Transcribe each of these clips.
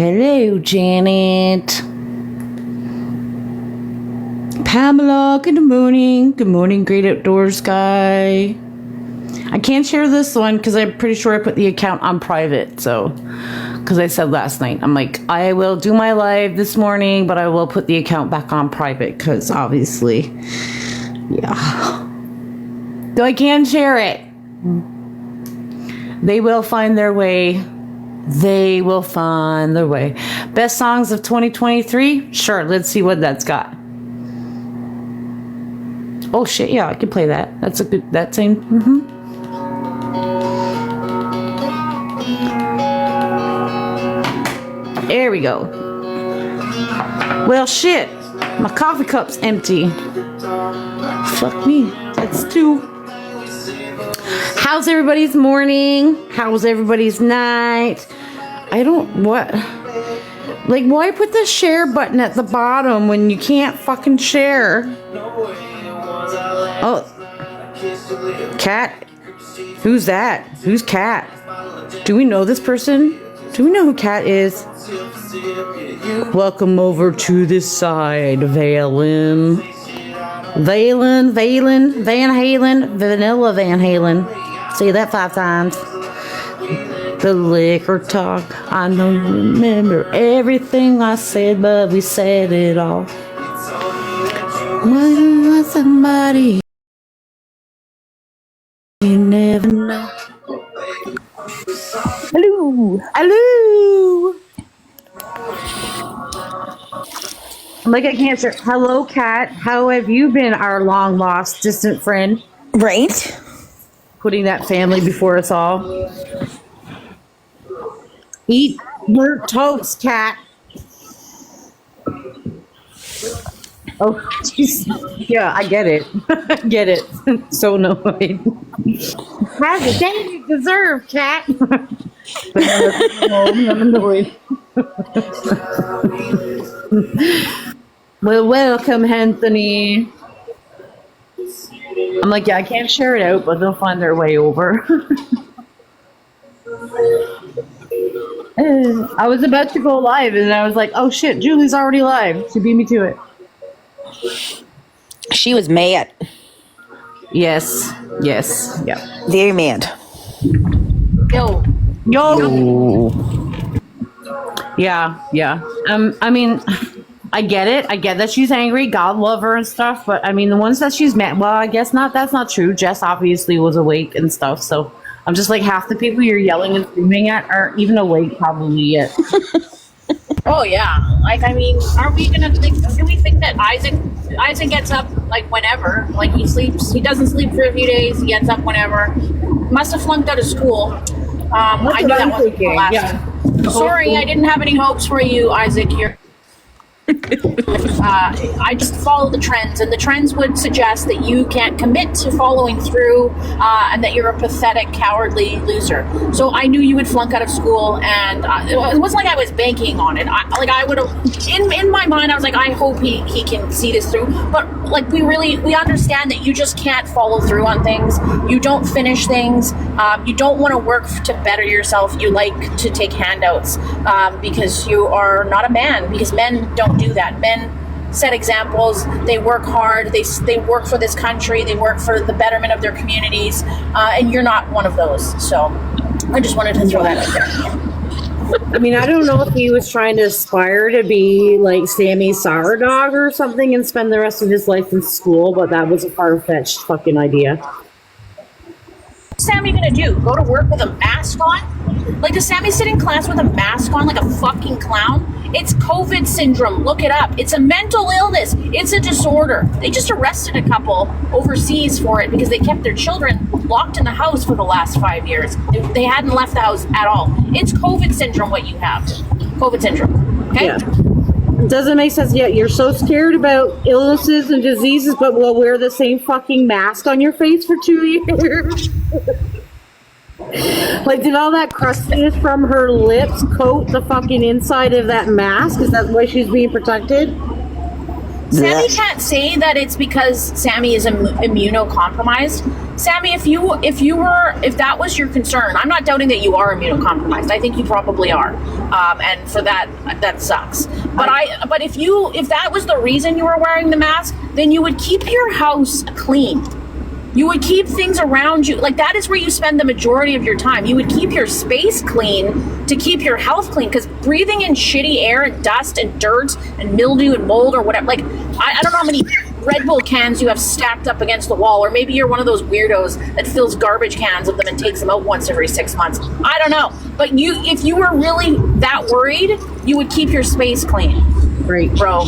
Hello, Janet. Pamela, good morning. Good morning, great outdoors guy. I can't share this one because I'm pretty sure I put the account on private. So, because I said last night, I'm like, I will do my live this morning, but I will put the account back on private because obviously, yeah. So I can share it. They will find their way. They will find their way. Best songs of 2023? Sure, let's see what that's got. Oh shit, yeah, I can play that. That's a good, that same, There we go. Well, shit, my coffee cup's empty. Fuck me, that's two. How's everybody's morning? How's everybody's night? Like, why put the share button at the bottom when you can't fucking share? Oh, Cat? Who's that? Who's Cat? Do we know this person? Do we know who Cat is? Welcome over to this side, Valen. Van Halen, Vanilla Van Halen. Say that 5 times. The liquor talk. I don't remember everything I said, but we said it all. When you want somebody, you never know. Hello. Hello. Like I can't share. Hello, Kat. How have you been, our long lost distant friend? Right. Putting that family before us all. Eat burnt toast, Kat. Oh, jeez. Yeah, I get it. I get it. So annoyed. Have the day you deserve, Kat. I'm annoyed. Well, welcome, Anthony. I'm like, yeah, I can't share it out, but they'll find their way over. I was about to go live, and I was like, oh shit, Julie's already live. She beat me to it. She was mad. Yes, yeah. Very mad. Yo. Yeah. I mean, I get it. I get that she's angry. God love her and stuff. But I mean, the ones that she's mad. Well, I guess not. That's not true. Jess obviously was awake and stuff. So I'm just like, half the people you're yelling and screaming at aren't even awake probably yet. Oh yeah. Like, I mean, are we gonna think? Do we think that Isaac gets up like whenever? Like he sleeps. He doesn't sleep for a few days. He gets up whenever. Must have flunked out of school. I knew that wasn't the last. Yeah. Sorry, I didn't have any hopes for you, Isaac. Here. I just follow the trends, and the trends would suggest that you can't commit to following through, and that you're a pathetic, cowardly loser. So I knew you would flunk out of school, and it wasn't like I was banking on it. I would have, in my mind, I was like, I hope he can see this through. But like, we understand that you just can't follow through on things. You don't finish things. You don't want to work to better yourself. You like to take handouts because you are not a man. Because men don't do that. Men set examples. They work hard. They work for this country. They work for the betterment of their communities. And you're not one of those. So I just wanted to throw that out there. I mean, I don't know if he was trying to aspire to be like Sammy Sourdog or something and spend the rest of his life in school, but that was a far-fetched fucking idea. What's Sammy gonna do? Go to work with a mask on? Like, does Sammy sit in class with a mask on like a fucking clown? It's COVID syndrome. Look it up. It's a mental illness. It's a disorder. They just arrested a couple overseas for it because they kept their children locked in the house for the last 5 years. They hadn't left the house at all. It's COVID syndrome what you have. COVID syndrome. Okay? Yeah. It doesn't make sense yet. You're so scared about illnesses and diseases, but will wear the same fucking mask on your face for 2 years. Like, did all that crustiness from her lips coat the fucking inside of that mask? Is that why she's being protected? Sammy can't say that it's because Sammy is immunocompromised. Sammy, if that was your concern, I'm not doubting that you are immunocompromised. I think you probably are, and for that sucks. But if that was the reason you were wearing the mask, then you would keep your house clean. You would keep things around you. Like, that is where you spend the majority of your time. You would keep your space clean to keep your health clean, because breathing in shitty air and dust and dirt and mildew and mold or whatever, like, I don't know how many Red Bull cans you have stacked up against the wall, or maybe you're one of those weirdos that fills garbage cans of them and takes them out once every 6 months. I don't know. But if you were really that worried, you would keep your space clean. Great. Bro.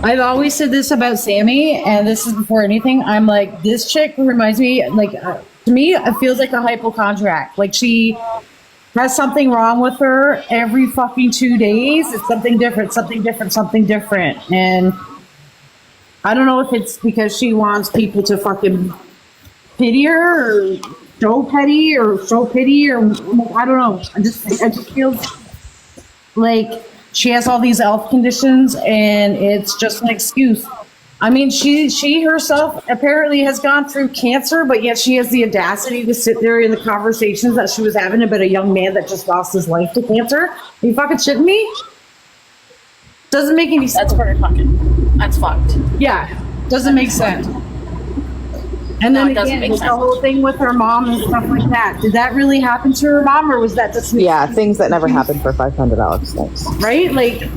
I've always said this about Sammy, and this is before anything. I'm like, this chick reminds me, like, to me, it feels like a hypochondriac. Like, she has something wrong with her every fucking 2 days. It's something different, something different, something different. And I don't know if it's because she wants people to fucking pity her, or show pity, or I don't know. It just feels like she has all these health conditions, and it's just an excuse. I mean, she herself apparently has gone through cancer, but yet she has the audacity to sit there in the conversations that she was having about a young man that just lost his life to cancer. Are you fucking shitting me? Doesn't make any sense. That's pretty fucking. That's fucked. Yeah, doesn't make sense. And then again, the whole thing with her mom and stuff like that. Did that really happen to her mom, or was that just me? Yeah, things that never happened for $500. Thanks. Right? Like,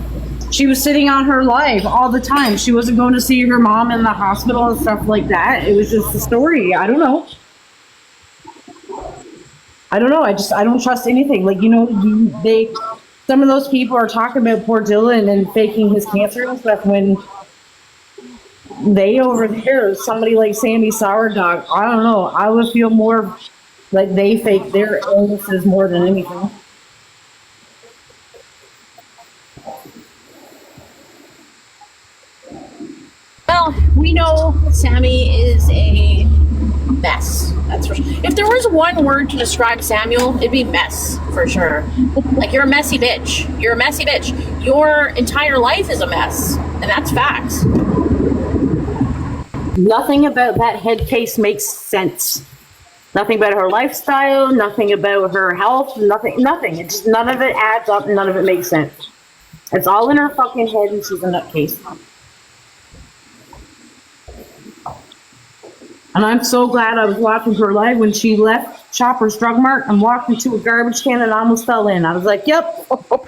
she was sitting on her live all the time. She wasn't going to see her mom in the hospital and stuff like that. It was just a story. I don't know. I don't trust anything. Like, some of those people are talking about poor Dylan and faking his cancer and stuff, when they over there, somebody like Sammy Sourdog, I don't know. I would feel more like they fake their illnesses more than anything. Well, we know Sammy is a mess. That's for sure. If there was one word to describe Samuel, it'd be mess, for sure. Like, you're a messy bitch. You're a messy bitch. Your entire life is a mess, and that's facts. Nothing about that head case makes sense. Nothing about her lifestyle, nothing about her health, nothing. It just, none of it adds up, none of it makes sense. It's all in her fucking head, and she's a nutcase. And I'm so glad I was watching her live when she left Shoppers Drug Mart and walked into a garbage can and almost fell in. I was like, yep. What?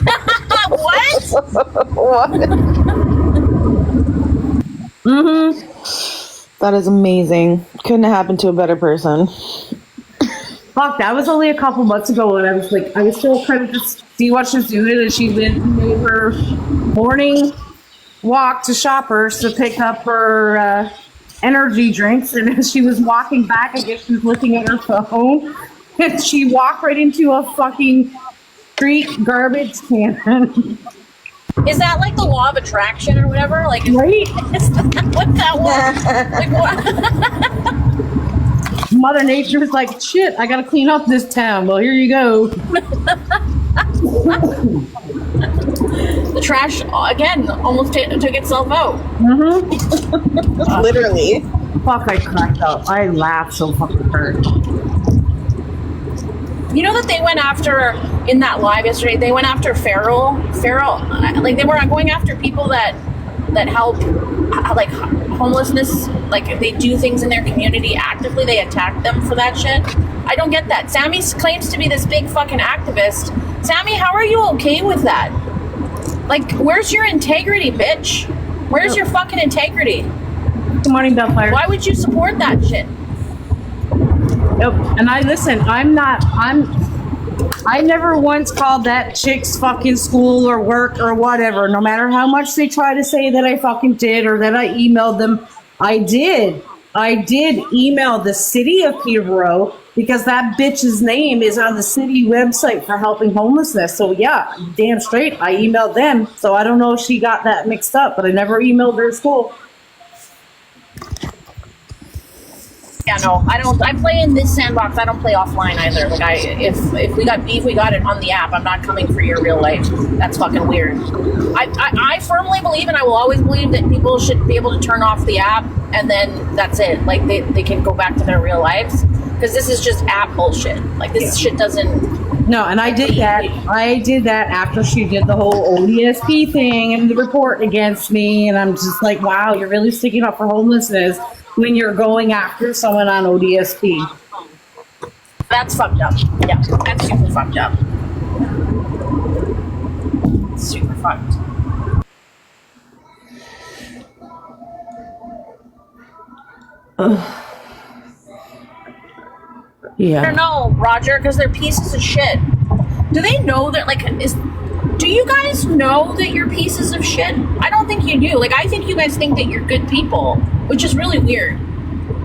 What? Mm-hmm. That is amazing. Couldn't have happened to a better person. Fuck, that was only a couple months ago, and I was still trying to just see what she was doing, and she went and made her morning walk to Shoppers to pick up her energy drinks, and as she was walking back, I guess she was looking at her phone, and she walked right into a fucking street garbage can. Is that like the law of attraction or whatever? Like, Right? Is that what that was? Like, what? Mother Nature was like, shit, I gotta clean up this town. Well, here you go. The trash, again, almost took itself out. Mm-hmm. Literally. Fuck, I cracked up. I laughed so fucking hard. You know that they went after, in that live yesterday, they went after feral, like, they were going after people that help, like, homelessness, like, they do things in their community actively, they attack them for that shit. I don't get that. Sammy claims to be this big fucking activist. Sammy, how are you okay with that? Like, where's your integrity, bitch? Where's your fucking integrity? Good morning, Bellfire. Why would you support that shit? Nope. And I never once called that chick's fucking school or work or whatever, no matter how much they try to say that I fucking did or that I emailed them. I did email the city of Peterborough because that bitch's name is on the city website for helping homelessness. So yeah, damn straight, I emailed them. So I don't know if she got that mixed up, but I never emailed her school. Yeah, no, I don't. I play in this sandbox. I don't play offline either. Like, if we got beef, we got it on the app. I'm not coming for your real life. That's fucking weird. I firmly believe, and I will always believe, that people should be able to turn off the app, and then that's it. Like, they can go back to their real lives, because this is just app bullshit. Like, this shit doesn't. No, and I did that. I did that after she did the whole ODSP thing and the report against me, and I'm just like, wow, you're really sticking up for homelessness when you're going after someone on ODSP. That's fucked up. Yeah, that's super fucked up. Super fucked. Yeah. I don't know, Roger, because they're pieces of shit. Do they know that, like, do you guys know that you're pieces of shit? I don't think you do. Like, I think you guys think that you're good people, which is really weird.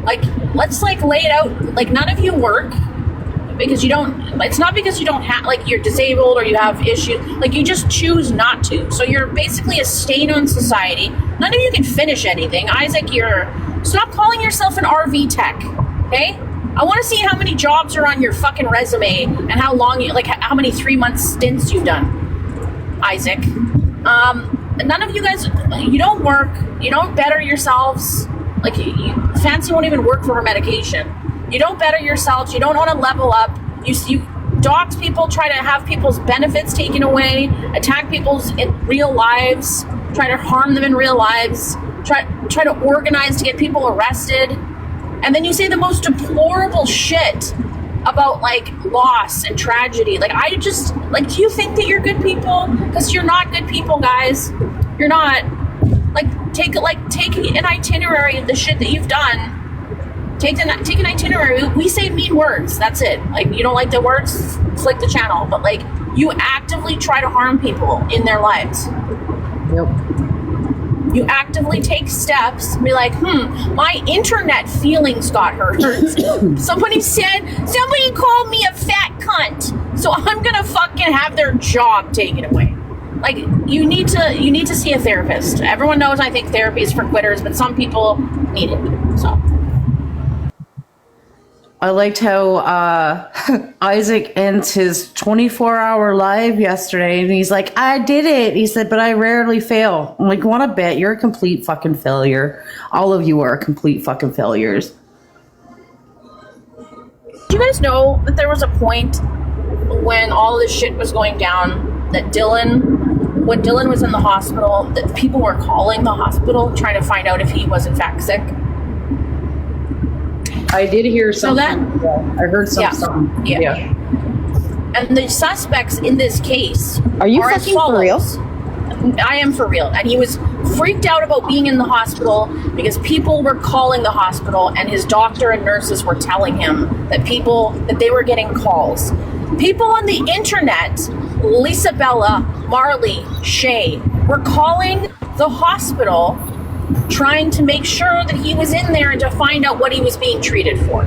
Like, let's, like, lay it out. Like, none of you work because you don't, it's not because you don't have, like, you're disabled or you have issues. Like, you just choose not to. So you're basically a stain on society. None of you can finish anything. Isaac, stop calling yourself an RV tech, okay? I want to see how many jobs are on your fucking resume and how long how many 3-month stints you've done, Isaac. None of you guys, you don't work, you don't better yourselves. Like, Fancy won't even work for her medication. You don't better yourselves, you don't want to level up. You dox people, try to have people's benefits taken away, attack people's real lives, try to harm them in real lives, try to organize to get people arrested. And then you say the most deplorable shit about, like, loss and tragedy. Like, I just, like, do you think that you're good people? Because you're not good people, guys. You're not. Like, take an itinerary of the shit that you've done. Take an itinerary. We say mean words. That's it. Like, you don't like the words? Flick the channel. But, like, you actively try to harm people in their lives. Yep. You actively take steps and be like, my internet feelings got hurt. Somebody called me a fat cunt, so I'm gonna fucking have their job taken away. Like, you need to see a therapist. Everyone knows I think therapy is for quitters, but some people need it. So I liked how Isaac ends his 24-hour live yesterday, and he's like, I did it. He said, but I rarely fail. I'm like, wanna bet you're a complete fucking failure. All of you are complete fucking failures. do you guys know that there was a point when all this shit was going down that when Dylan was in the hospital, that people were calling the hospital trying to find out if he was in fact sick? I did hear something. that? I heard something. Yeah. And the suspects in this case Are you as fucking for real? follows. I am for real. And he was freaked out about being in the hospital because people were calling the hospital and his doctor and nurses were telling him that they were getting calls. People on the internet, Lisa Bella, Marley, Shay, were calling the hospital trying to make sure that he was in there and to find out what he was being treated for.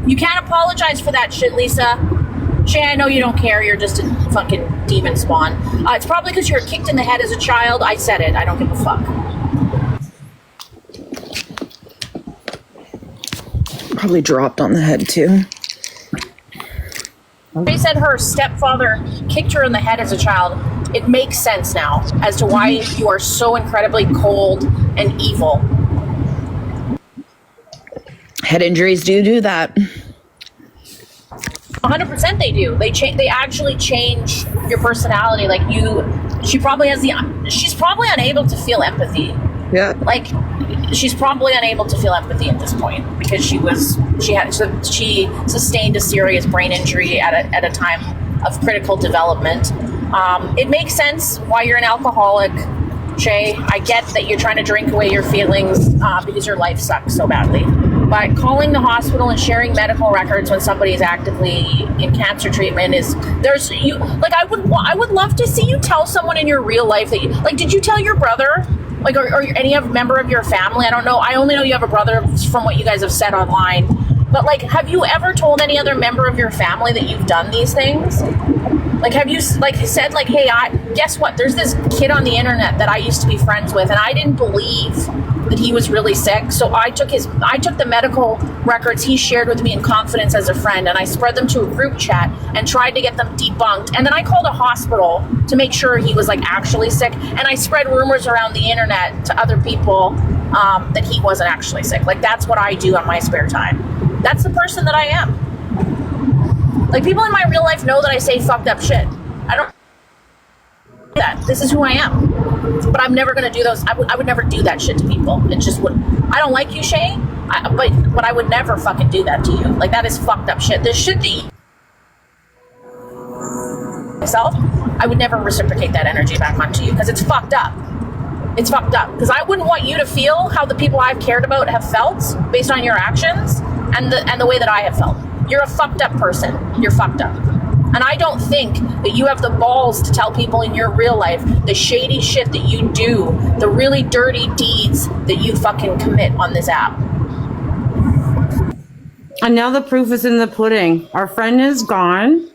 You can't apologize for that shit, Lisa. Shay, I know you don't care. You're just a fucking demon spawn. It's probably because you were kicked in the head as a child. I said it. I don't give a fuck. Probably dropped on the head too. They said her stepfather kicked her in the head as a child. It makes sense now as to why you are so incredibly cold and evil. Head injuries do that. 100% they do. They actually change your personality. Like she's probably unable to feel empathy. Yeah. Like she's probably unable to feel empathy at this point because she sustained a serious brain injury at a time of critical development. It makes sense why you're an alcoholic, Shay. I get that you're trying to drink away your feelings because your life sucks so badly. But calling the hospital and sharing medical records when somebody is actively in cancer treatment I would love to see you tell someone in your real life that did you tell your brother, or any member of your family? I don't know. I only know you have a brother from what you guys have said online. But have you ever told any other member of your family that you've done these things? Like, have you like said like, hey, guess what? There's this kid on the internet that I used to be friends with, and I didn't believe that he was really sick. So I took the medical records he shared with me in confidence as a friend, and I spread them to a group chat and tried to get them debunked. And then I called a hospital to make sure he was like actually sick, and I spread rumors around the internet to other people that he wasn't actually sick. Like, that's what I do on my spare time. That's the person that I am. Like, people in my real life know that I say fucked up shit. I don't that. This is who I am. But I'm never going to do those. I would never do that shit to people. It just would. I don't like you, Shay, but I would never fucking do that to you. Like, that is fucked up shit. This should be myself. I would never reciprocate that energy back onto you because it's fucked up. It's fucked up. Because I wouldn't want you to feel how the people I've cared about have felt based on your actions and the way that I have felt. You're a fucked up person. You're fucked up. And I don't think that you have the balls to tell people in your real life the shady shit that you do, the really dirty deeds that you fucking commit on this app. And now the proof is in the pudding. Our friend is gone,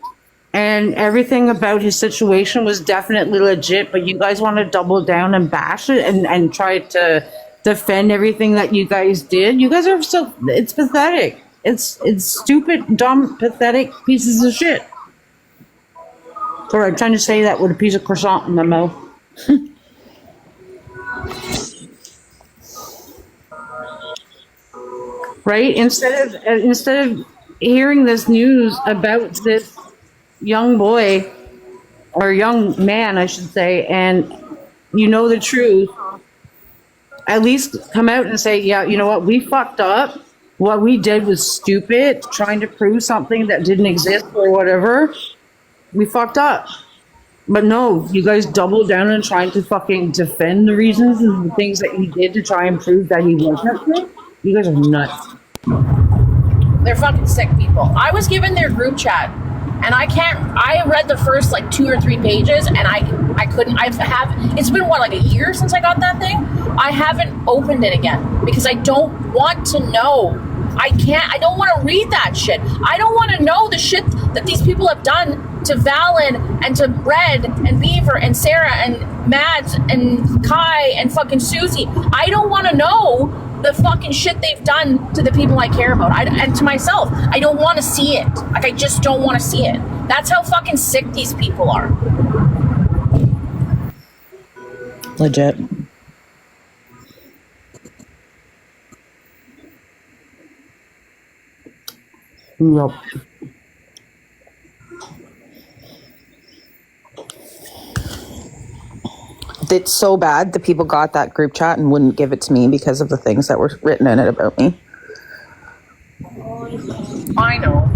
and everything about his situation was definitely legit, but you guys want to double down and bash it and try to defend everything that you guys did. You guys are so, it's pathetic. It's stupid, dumb, pathetic pieces of shit. Sorry, I'm trying to say that with a piece of croissant in my mouth. Right? Instead of hearing this news about this young boy, or young man, I should say, and you know the truth, at least come out and say, yeah, you know what, we fucked up. What we did was stupid, trying to prove something that didn't exist or whatever. We fucked up. But no, you guys doubled down and trying to fucking defend the reasons and the things that he did to try and prove that he wasn't. You guys are nuts. They're fucking sick people. I was given their group chat, and I read the first like 2 or 3 pages, and I couldn't, it's been what, like a year since I got that thing? I haven't opened it again because I don't want to know. I don't want to read that shit. I don't want to know the shit that these people have done to Valen and to Red and Beaver and Sarah and Mads and Kai and fucking Susie. I don't want to know the fucking shit they've done to the people I care about. And to myself. I don't want to see it. Like, I just don't want to see it. That's how fucking sick these people are. Legit. Yep. It's so bad that people got that group chat and wouldn't give it to me because of the things that were written in it about me. I know.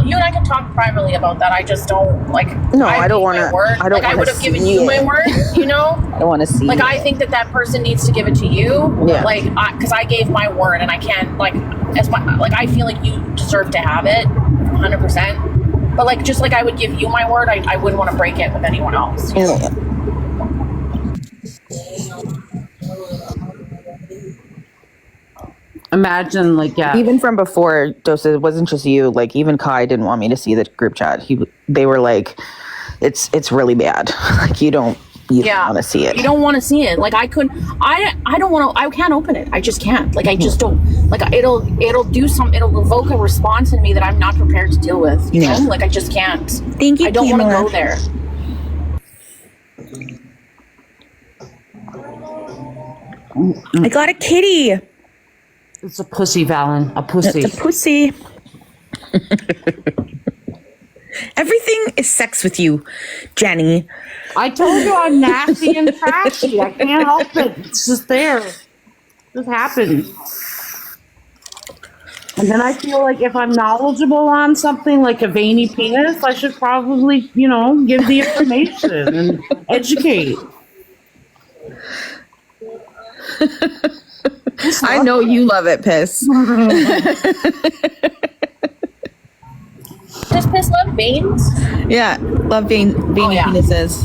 You and I can talk privately about that. I just don't like. No, I don't want to. I don't. Like, I would have given you my word. You know. I don't want to see. Like, it. I think that person needs to give it to you. Yeah. Like, because I gave my word, and I can't I feel like you deserve to have it, 100%. But like, just like I would give you my word, I wouldn't want to break it with anyone else. You know? Yeah. Imagine, like, yeah. Even from before, Dosa, it wasn't just you. Like, even Kai didn't want me to see the group chat. They were like, it's really bad. Like, you don't want to see it. You don't want to see it. Like, I don't want to. I can't open it. I just can't. Like, I just don't. Like, it'll do some. It'll evoke a response in me that I'm not prepared to deal with. You know, like, I just can't. Thank you. I don't want to go there. I got a kitty. It's a pussy, Valen. A pussy. It's a pussy. Everything is sex with you, Jenny. I told you I'm nasty and trashy. I can't help it. It's just there. It just happens. And then I feel like if I'm knowledgeable on something like a veiny penis, I should probably, give the information and educate. I know you love it, Piss. Does Piss love veins? Yeah, love veiny penises.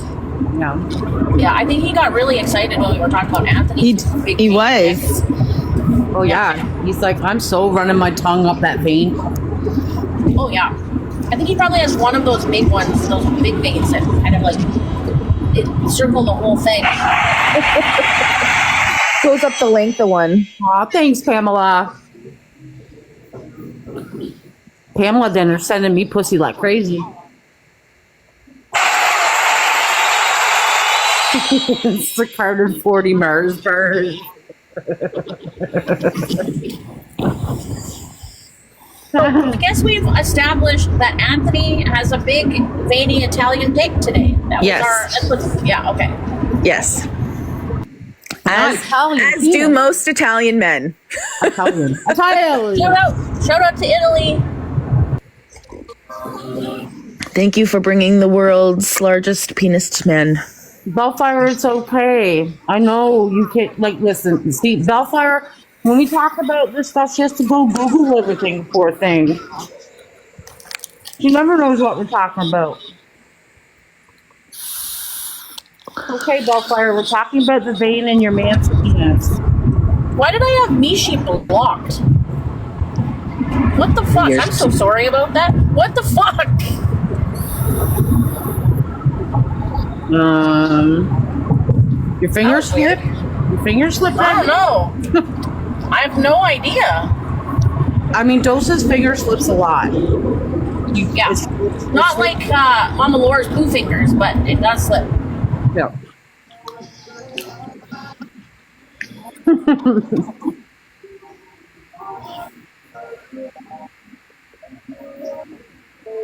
Yeah, I think he got really excited when we were talking about Anthony. He was. Oh yeah, he's like, I'm so running my tongue up that vein. Oh yeah. I think he probably has one of those big ones, those big veins that kind of like it circle the whole thing. Goes up the length of one. Aw, thanks, Pamela. Pamela then are sending me pussy like crazy. It's the Carter 40 Marsburg. So I guess we've established that Anthony has a big veiny Italian dick today. That Yes. Yeah, okay. Yes. As Italian, do most Italian men. Italian. Shout out to Italy. Thank you for bringing the world's largest penis to men. Bellfire, it's okay. I know you can't, like, listen, see, Bellfire, when we talk about this stuff, she has to go Google everything, poor thing. She never knows what we're talking about. Okay, Bellfire, we're talking about the vein in your man's penis. Why did I have Mishi blocked? What the fuck? I'm so sorry about that. What the fuck? Your finger slip? Your finger slip? I don't know. I have no idea. I mean, Dosa's finger slips a lot. Yeah. Not like Mama Laura's poo fingers, but it does slip. Yeah.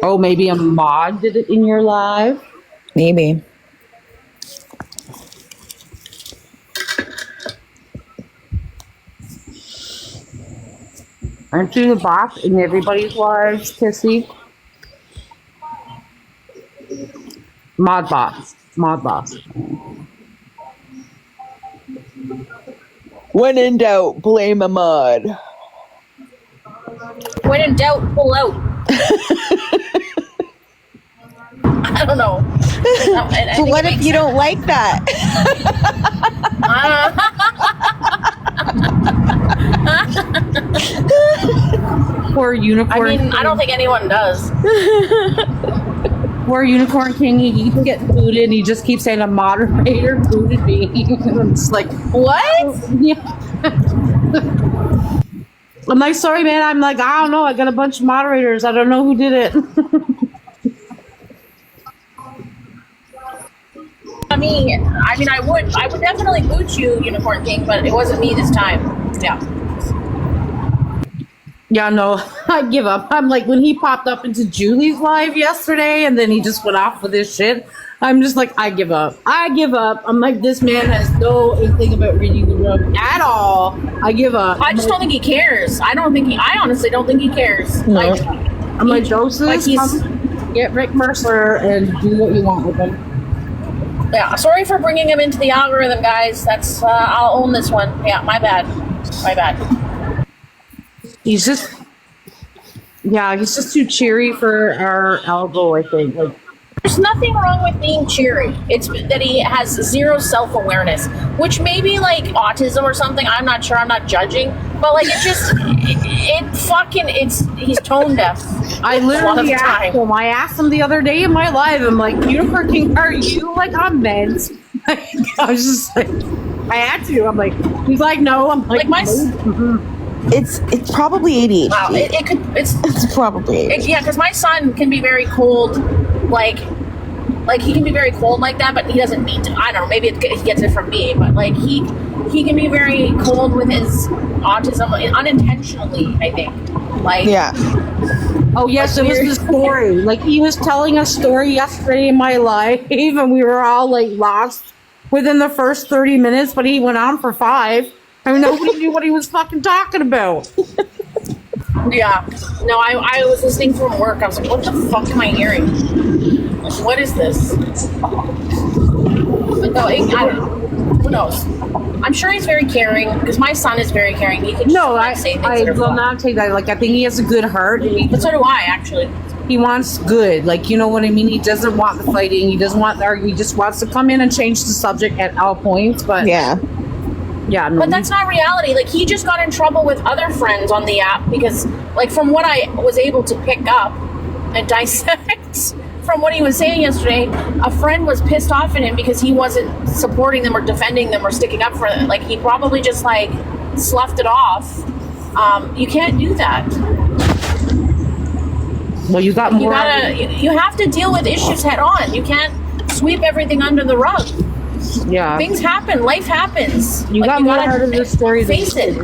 Oh, maybe a mod did it in your live? Maybe. Aren't you the boss in everybody's lives, Kissy? Mod boss. Mod boss. When in doubt, blame a mod. When in doubt, pull out. I don't know. I So what if you don't like that? Poor unicorn. I mean, I don't think anyone does. Poor unicorn king. He keeps getting booted. And he just keeps saying a moderator booted me. I'm just like, What? yeah. I'm like, sorry, man. I'm like, I don't know. I got a bunch of moderators. I don't know who did it. I would definitely boot you, Unicorn King, but it wasn't me this time. Yeah. Yeah, no, I give up. I'm like, when he popped up into Julie's live yesterday and then he just went off with this shit, I'm just like, I give up. I give up. I'm like, this man has no inkling about reading the room at all. I give up. I just don't think he cares. I honestly don't think he cares. No. Like, I'm like, Joseph, get Rick Mercer and do what you want with him. yeah, sorry for bringing him into the algorithm, guys. That's, I'll own this one. Yeah, my bad. My bad. He's just too cheery for our elbow, I think. Like, There's nothing wrong with being cheery. It's that he has zero self-awareness, which may be like autism or something. I'm not sure. I'm not judging. But like, he's tone deaf. I literally asked him. I asked him the other day in my live. I'm like, Unicorn King, are you like on meds? I was just like, I had to. I'm like, he's like, no. I'm like my. It's probably ADHD. Wow, it's probably ADHD. Yeah, because my son can be very cold, like he can be very cold like that, but he doesn't mean to. I don't know. Maybe he gets it from me, but like he can be very cold with his autism unintentionally. I think. Like yeah. Oh yes, it was the story. Like he was telling a story yesterday in my life, and we were all like lost within the first 30 minutes. But he went on for 5. I mean, nobody knew what he was fucking talking about. Yeah. No, I was listening from work. I was like, what the fuck am I hearing? Like, what is this? But no, who knows? I'm sure he's very caring, because my son is very caring. He can say things that are will fun. not take that. Like, I think he has a good heart. But so do I, actually. He wants good. Like, you know what I mean? He doesn't want the fighting. He doesn't want the arguing. He just wants to come in and change the subject at all points. But yeah. Yeah, no. But that's not reality. Like, he just got in trouble with other friends on the app because, like, from what I was able to pick up, and dissect from what he was saying yesterday. A friend was pissed off at him because he wasn't supporting them or defending them or sticking up for them. Like, he probably just like sloughed it off. You can't do that. Well, you got more. You have to deal with issues head on. You can't sweep everything under the rug. Yeah. Things happen. Life happens. You got more out of this story. Face it.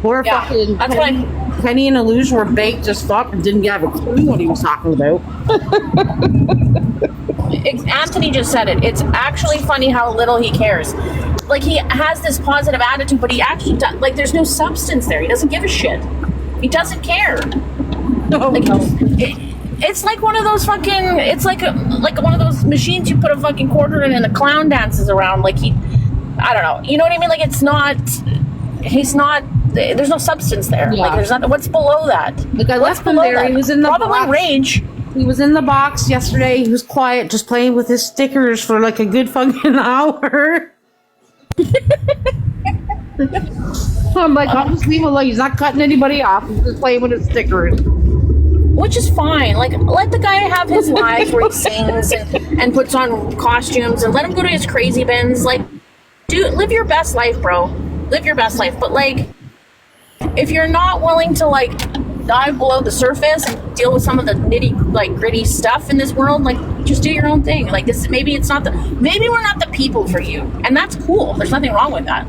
Poor Yeah, fucking that's Penny and Illusion were baked as fuck and didn't have a clue what he was talking about. Anthony just said it. It's actually funny how little he cares. Like, he has this positive attitude, but he actually does, like, there's no substance there. He doesn't give a shit. He doesn't care. Like, it's like one of those fucking. It's like one of those machines you put a fucking quarter in and a clown dances around. Like, I don't know. You know what I mean? Like, it's not. He's not. There's no substance there. Yeah. Like, there's not. What's below that? Like, I What's left him below there. that? He was in the Probably box. rage. He was in the box yesterday. He was quiet, just playing with his stickers for like a good fucking hour. I'm like, I'll just leave him alone. He's not cutting anybody off. He's just playing with his stickers. Which is fine. Like, let the guy have his lives where he sings and puts on costumes, and let him go to his crazy bins. Like, dude, live your best life, bro. Live your best life. But, like, if you're not willing to, like, dive below the surface and deal with some of the gritty stuff in this world, like, just do your own thing. Like, this, maybe we're not the people for you. And that's cool. There's nothing wrong with that.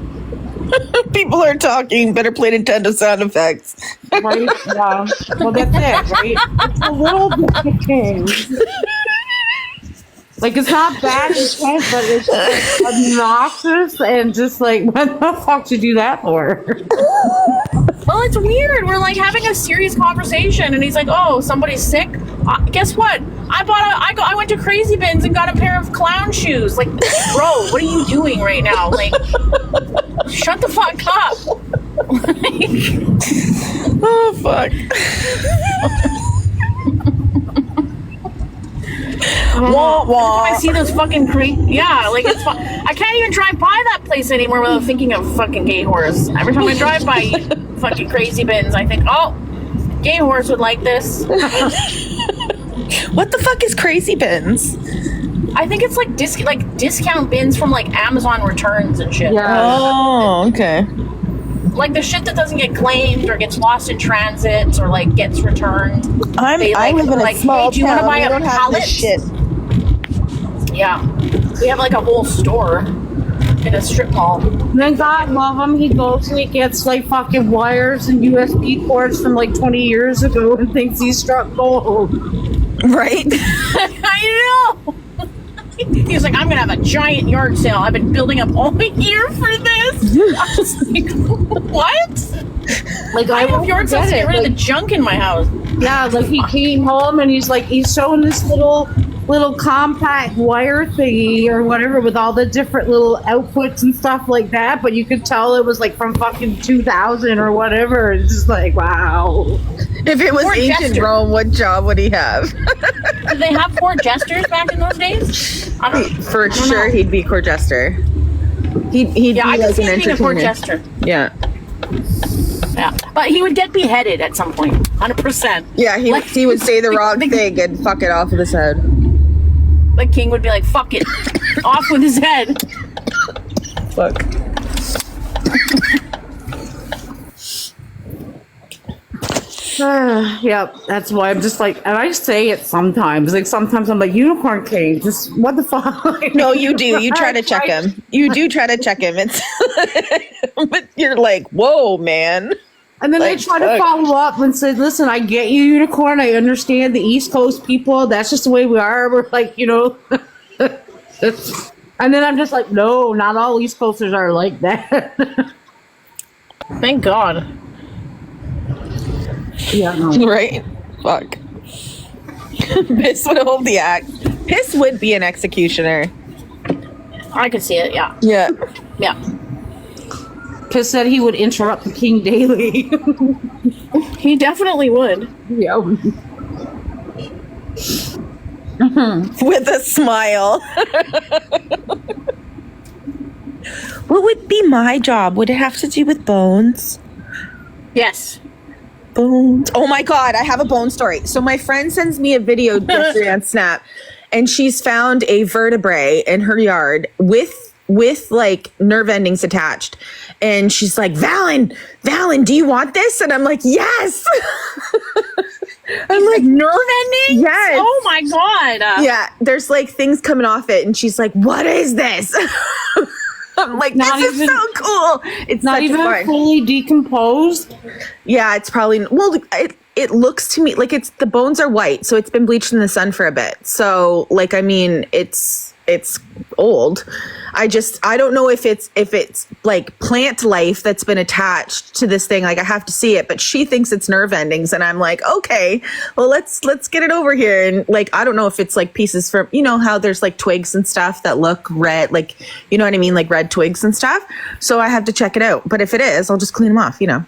People are talking. Better play Nintendo sound effects. Right? Yeah. Well, that's it, right? It's a little bit change. Like, it's not bad intent, but it's just obnoxious and just like, what the fuck did you do that for? Well, it's weird. We're like having a serious conversation, and he's like, "Oh, somebody's sick. Guess what? I went to Crazy Bins and got a pair of clown shoes." Like, bro, what are you doing right now? Like, shut the fuck up. Oh fuck. Wah, wah. I see those fucking yeah, like, it's fun. I can't even drive by that place anymore without thinking of fucking Gay Horse. Every time I drive by fucking Crazy Bins, I think, oh, Gay Horse would like this. What the fuck is Crazy Bins? I think it's like discount bins from like Amazon returns and shit. Yeah. Oh, okay. Like the shit that doesn't get claimed or gets lost in transit or like gets returned. I live in a small hey, do you want to town. buy We a don't have pallet? this shit. Yeah, we have like a whole store in a strip mall. Then God love him, he goes and he gets like fucking wires and USB cords from like 20 years ago and thinks he struck gold. Right? I know. He's like, I'm gonna have a giant yard sale. I've been building up all year for this. I was like, what? Like, I have yard sales to get rid of the like, junk in my house. yeah, like he came home and he's showing this little compact wire thingy or whatever with all the different little outputs and stuff like that, but you could tell it was like from fucking 2000 or whatever. It's just like, wow. If it was Poor ancient Jester. Rome, what job would he have? Did they have court jesters back in those days? I don't For sure, he'd be court jester. He'd Yeah, I be can like see an him being a court entertainer. jester. Yeah. Yeah, but he would get beheaded at some point, 100%. Yeah, he would say the wrong the- thing and fuck it off with his head. The king would be like, "Fuck it," off with his head. Fuck. Yep, that's why I'm just like, and I say it sometimes. Like sometimes I'm like, Unicorn King, just what the fuck? No, you do. You try to check him. You do try to check him. It's, but you're like, whoa, man. And then Like, they try to fuck. follow up and say, listen, I get you, Unicorn. I understand the East Coast people. That's just the way we are. We're like, you know. And then I'm just like, no, not all East Coasters are like that. Thank God. Yeah, no. Right? Fuck. Piss would hold the axe. Piss would be an executioner. I could see it. Yeah, Yeah. yeah. Piss said he would interrupt the king daily. He definitely would. Yeah. With a smile. What would be my job? Would it have to do with bones? Yes. Bones. Oh my God, I have a bone story. So my friend sends me a video yesterday on Snap, and she's found a vertebrae in her yard with like nerve endings attached. And she's like, Valen, do you want this? And I'm like, yes. I'm like, nerve endings? yes. Oh my God. Yeah, there's like things coming off it, and she's like, what is this? I'm like, Not this even- is so cool. It's Not such even fun. fully decomposed. Yeah, it's probably, well, it looks to me like the bones are white, so it's been bleached in the sun for a bit. So like, I mean, it's old. I don't know if it's like plant life that's been attached to this thing. Like, I have to see it, but she thinks it's nerve endings, and I'm like, okay, well, let's get it over here. And like, I don't know if it's like pieces from, you know how there's like twigs and stuff that look red, like, you know what I mean, like red twigs and stuff. So I have to check it out. But if it is, I'll just clean them off, you know,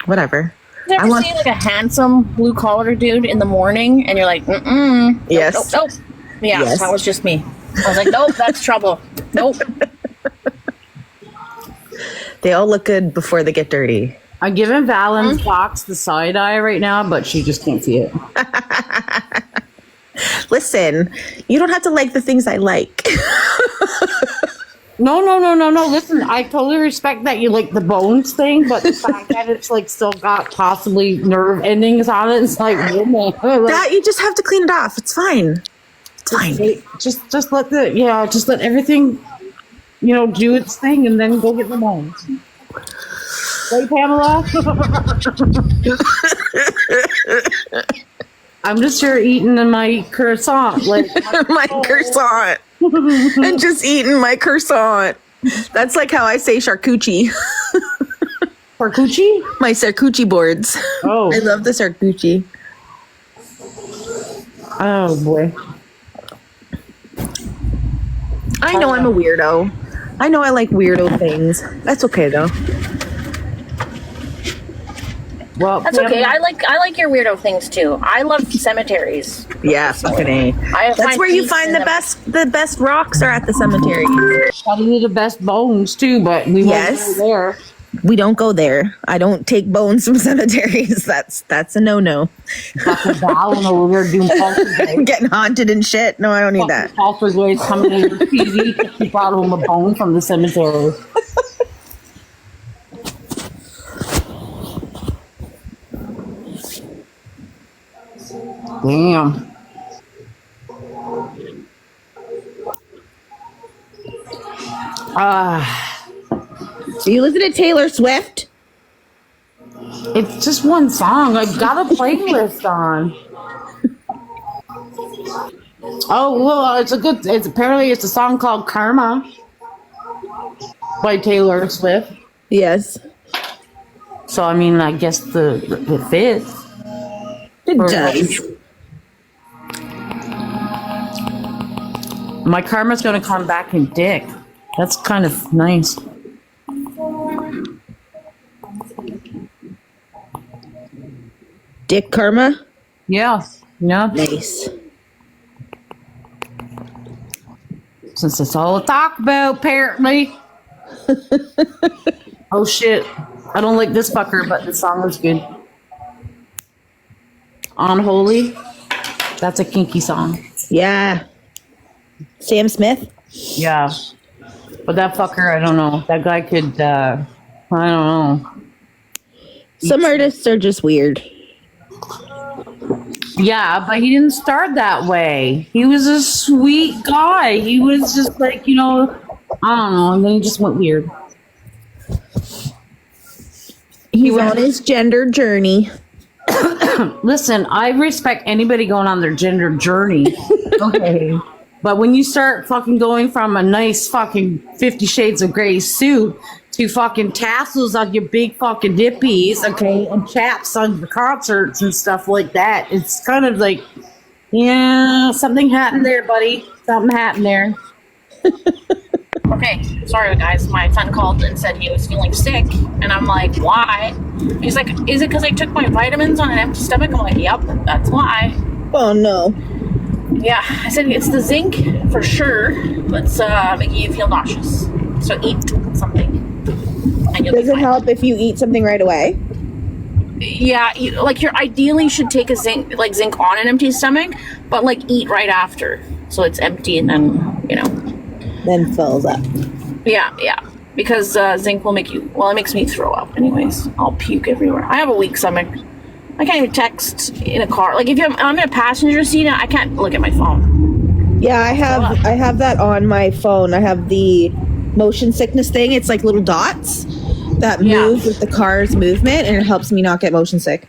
whatever. You ever see like a handsome blue collar dude in the morning and you're like, Yes. nope. Yeah, Yes. that was just me. I was like, nope, that's trouble. Nope. They all look good before they get dirty. I'm giving Valen's box the side eye right now, but she just can't see it. Listen, you don't have to like the things I like. No. Listen, I totally respect that you like the bones thing, but the fact that it's like still got possibly nerve endings on it, it's like, oh man. That you just have to clean it off. It's fine. It's fine. Just let everything, you know, do its thing, and then go get the bones. Right, Pamela? I'm just here eating my croissant, like My croissant. And just eating my croissant. That's like how I say charcuterie. Charcuterie? My charcuterie boards. Oh. I love the charcuterie. Oh boy. I know I'm a weirdo. I know I like weirdo things. That's okay though. Well, That's okay. I like your weirdo things too. I love cemeteries. Yeah, fucking A. I That's find where you peace find in the them. best rocks are at the cemetery. probably the best bones too, but we Yes. won't go there. We don't go there. I don't take bones from cemeteries. That's a no-no. Dr. Valen over there doing poltergeist. Getting haunted and shit. No, I don't need that. Poltergeist coming in the TV because she brought home a bone from the cemetery. Damn. Do you listen to Taylor Swift? It's just one song. I've got a playlist on. Oh well, it's apparently it's a song called Karma by Taylor Swift. Yes. So I mean, I guess it fits. It does. My karma's gonna come back in dick. That's kind of nice. Dick karma? Yeah. Yeah. Nice. Since it's all to talk about, apparently. Oh shit. I don't like this fucker, but the song was good. Unholy. That's a kinky song. Yeah. Sam Smith? Yeah. But that fucker, I don't know. That guy could, I don't know. Some artists are just weird. Yeah, but he didn't start that way. He was a sweet guy. He was just like, you know, I don't know. And then he just went weird. He's on his gender journey. Listen, I respect anybody going on their gender journey. Okay. But when you start fucking going from a nice fucking 50 Shades of Grey suit to fucking tassels on your big fucking dippies, okay, and chaps on the concerts and stuff like that, it's kind of like, yeah, something happened there, buddy. Something happened there. Okay, sorry guys. My son called and said he was feeling sick, and I'm like, why? He's like, is it because I took my vitamins on an empty stomach? I'm like, yep, that's why. Oh no. Yeah, I said it's the zinc for sure. That's making you feel nauseous. So eat something. And you'll Does be it fine. help if you eat something right away? Yeah, like you're ideally should take a zinc on an empty stomach, but like eat right after, so it's empty, and then Then fills up. yeah, because zinc will make you. Well, it makes me throw up. Anyways, I'll puke everywhere. I have a weak stomach. I can't even text in a car. Like if I'm in a passenger seat, I can't look at my phone. Yeah, I have that on my phone. I have the motion sickness thing. It's like little dots that move with the car's movement, and it helps me not get motion sick.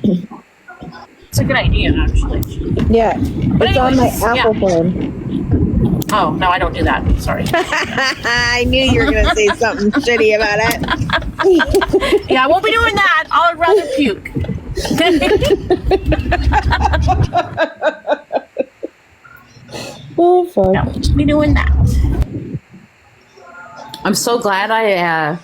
It's a good idea, actually. Yeah, But it's on my anyways, Apple phone. Oh no, I don't do that. Sorry. I knew you were gonna say something shitty about it. Yeah, I won't be doing that. I'll rather puke. Oh fuck. No, just be doing that. I'm so glad I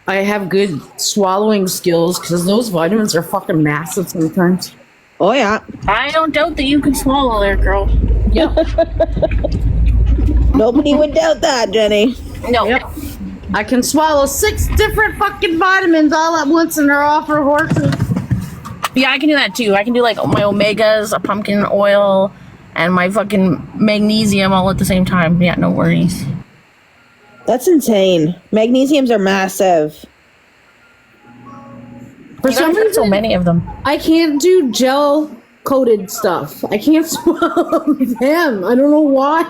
have good swallowing skills because those vitamins are fucking massive sometimes. Oh yeah. I don't doubt that you can swallow there, girl. Yep. Nobody would doubt that, Jenny. No. Yep. I can swallow 6 different fucking vitamins all at once and they're all for horses. Yeah, I can do that too. I can do like my omegas, a pumpkin oil, and my fucking magnesium all at the same time. Yeah, no worries. That's insane. Magnesiums are massive. For some reason, so many of them. I can't do gel coated stuff. I can't swallow them. I don't know why.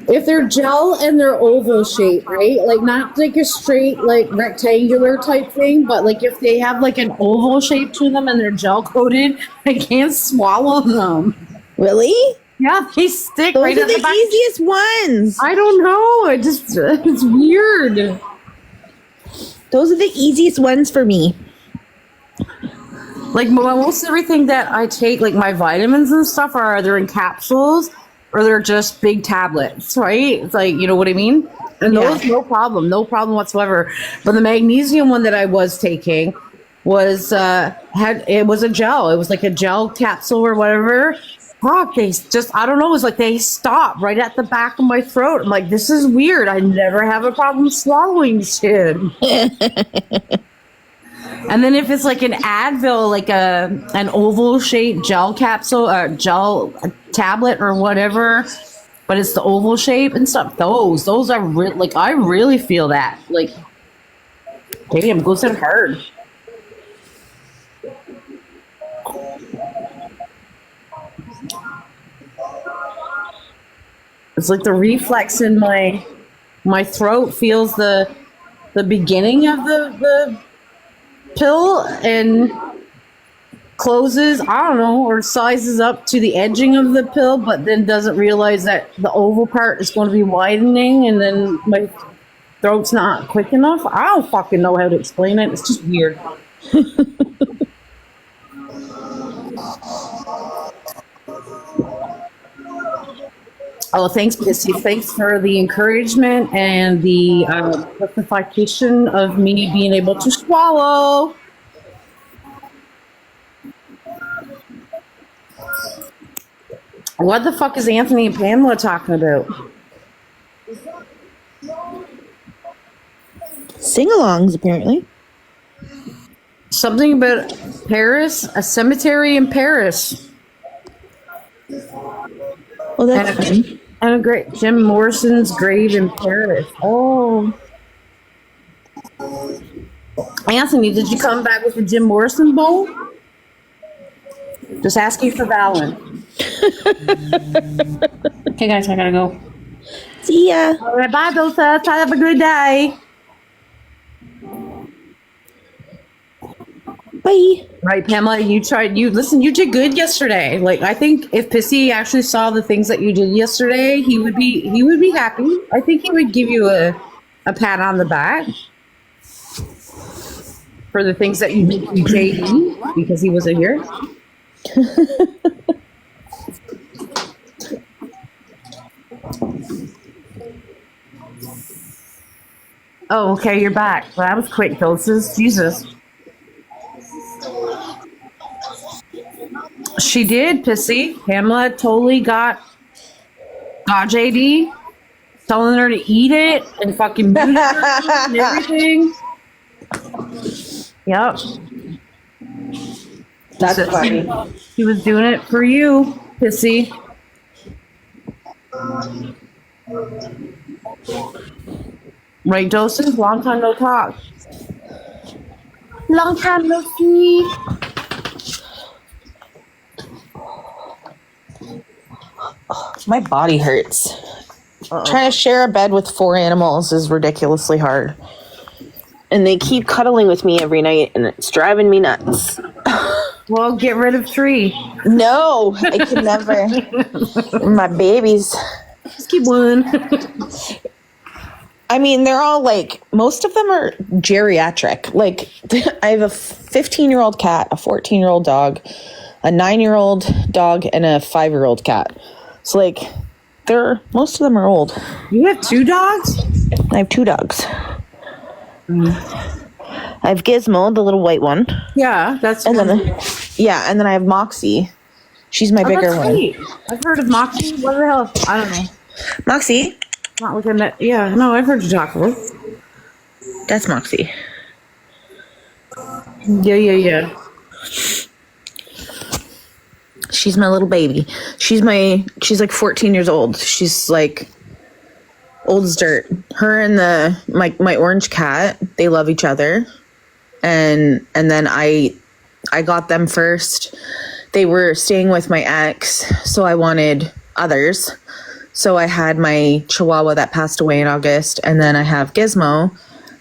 If they're gel and they're oval shape, right? Like not like a straight, like rectangular type thing, but like if they have like an oval shape to them and they're gel coated, I can't swallow them. Really? Yeah, they stick Those right are at the the back. easiest ones. I don't know. It's weird. Those are the easiest ones for me. Like most everything that I take, like my vitamins and stuff, are either in capsules or they're just big tablets, right? It's like, you know what I mean? And those, no problem whatsoever. But the magnesium one that I was taking was it was a gel. It was like a gel capsule or whatever. Fuck, they just, I don't know, it was like they stopped right at the back of my throat. I'm like, this is weird. I never have a problem swallowing shit. And then if it's like an Advil, like an oval shaped gel capsule, gel tablet or whatever, but it's the oval shape and stuff, those are like, I really feel that. Like, damn, goes in hard. It's like the reflex in my throat feels the beginning of the pill and closes, I don't know, or sizes up to the edging of the pill, but then doesn't realize that the oval part is going to be widening and then my throat's not quick enough. I don't fucking know how to explain it. It's just weird. Oh, thanks, Pissy. Thanks for the encouragement and the justification of me being able to swallow. What the fuck is Anthony and Pamela talking about? Sing-alongs, apparently. Something about Paris, a cemetery in Paris. Well, that's fun. And a great Jim Morrison's grave in Paris. Oh. Anthony, did you come back with a Jim Morrison bowl? Just asking for Valen. Okay, guys, I gotta go. See ya. All right, bye, Dosa. Have a good day. Bye. Right, Pamela, you did good yesterday. Like, I think if Pissy actually saw the things that you did yesterday, he would be happy. I think he would give you a pat on the back for the things that you did to JD because he wasn't here. Oh, okay, you're back. Well, that was quick, Doses. Jesus. She did, Pissy. Pamela totally got JD, telling her to eat it and fucking beat her and everything. Yep. That's funny. He was doing it for you, Pissy. Right, doses? Long time no talk. Long time no see. My body hurts. Trying to share a bed with 4 animals is ridiculously hard. And they keep cuddling with me every night, and it's driving me nuts. Well, get rid of 3. No, I could never. My babies. Just keep one. I mean, they're all like, most of them are geriatric. Like, I have a 15-year-old cat, a 14-year-old dog, a 9-year-old dog, and a 5-year-old cat. So, like, most of them are old. You have 2 dogs? I have 2 dogs. I have Gizmo, the little white one. Yeah, that's And then, and then I have Moxie. She's my bigger one. Sweet. I've heard of Moxie. What the hell? I don't know. Moxie? Not looking at. Yeah, no, I've heard you talk about it. That's Moxie. Yeah. She's my little baby. She's like 14 years old. She's like old as dirt. Her and my orange cat, they love each other. And then I got them first. They were staying with my ex, so I wanted others. So I had my Chihuahua that passed away in August, and then I have Gizmo.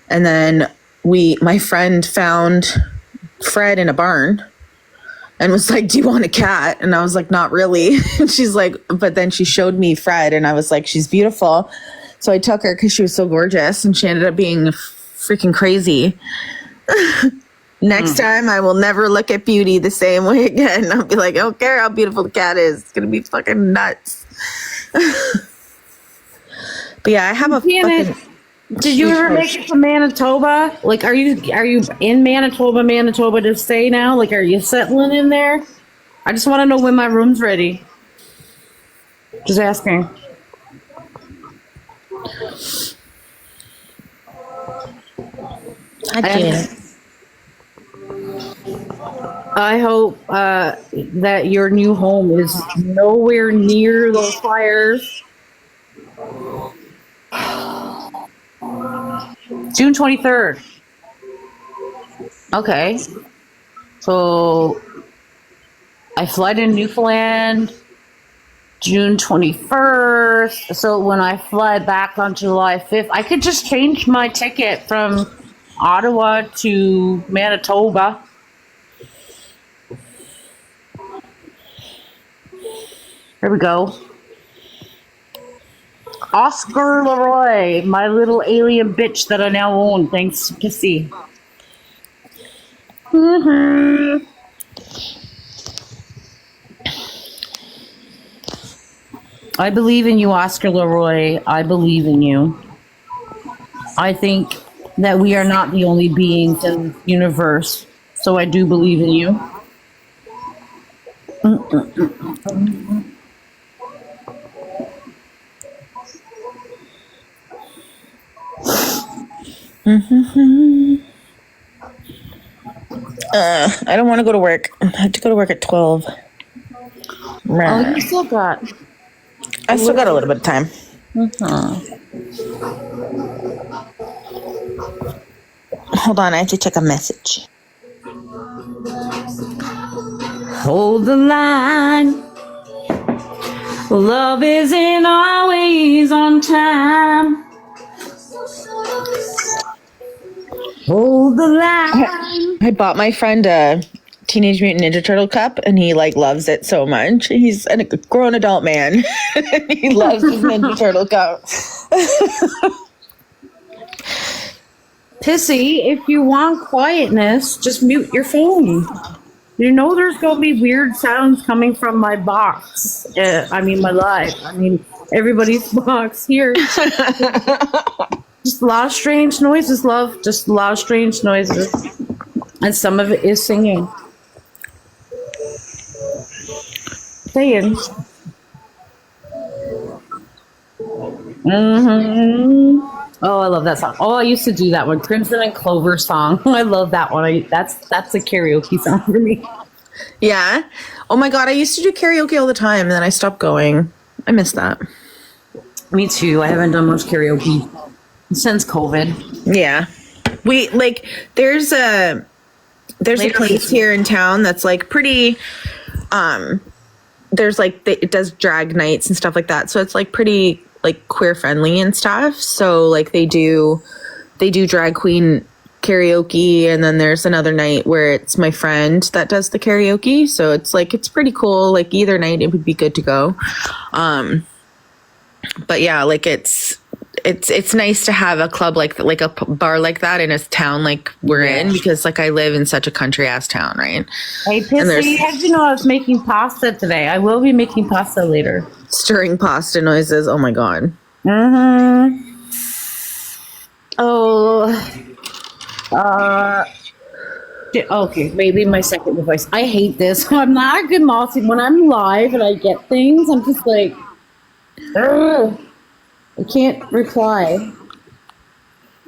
And then my friend found Fred in a barn and was like, "Do you want a cat?" And I was like, "Not really." And she's like, but then she showed me Fred, and I was like, "She's beautiful." So I took her because she was so gorgeous, and she ended up being freaking crazy. Next time, I will never look at beauty the same way again. I'll be like, I don't care how beautiful the cat is. It's going to be fucking nuts. But yeah, I have a fucking... Did you ever make it to Manitoba? Like, are you in Manitoba to stay now? Like, are you settling in there? I just want to know when my room's ready. Just asking. I did. I hope that your new home is nowhere near those fires. June 23rd. Okay. So I fly to Newfoundland June 21st. So when I fly back on July 5th, I could just change my ticket from Ottawa to Manitoba. There we go. Oscar Leroy, my little alien bitch that I now own, thanks to Pissy. Mm-hmm. I believe in you, Oscar Leroy. I believe in you. I think that we are not the only beings in the universe, so I do believe in you. I don't want to go to work. I have to go to work at 12. Oh, you still got... I still got a little bit of time. Hold on, I have to check a message. Hold the line. Love isn't always on time. Hold the line. I bought my friend a Teenage Mutant Ninja Turtle cup, and he like loves it so much. He's a grown adult man. He loves his Ninja Turtle cup. Pissy, if you want quietness, just mute your phone. You know there's going to be weird sounds coming from my box. My live. Everybody's box here. Just a lot of strange noises, love. Just a lot of strange noises. And some of it is singing. Saying. Oh, I love that song. Oh, I used to do that one, Crimson and Clover song. I love that one. That's a karaoke song for me. Yeah. Oh my God, I used to do karaoke all the time, and then I stopped going. I miss that. Me too. I haven't done much karaoke since COVID. Yeah. We like there's a place here in town that's like pretty there's like it does drag nights and stuff like that. So it's like pretty like queer friendly and stuff. So like they do drag queen karaoke, and then there's another night where it's my friend that does the karaoke. So it's like it's pretty cool. Like either night it would be good to go. But yeah, like it's nice to have a club like a bar like that in a town like we're in, because like I live in such a country ass town, right? Hey, Pissy, how did you know I was making pasta today? I will be making pasta later. Stirring pasta noises. Oh my God. Mm-hmm. Okay, maybe my second device. I hate this. I'm not a good multi. When I'm live and I get things, I'm just like, ugh. I can't reply.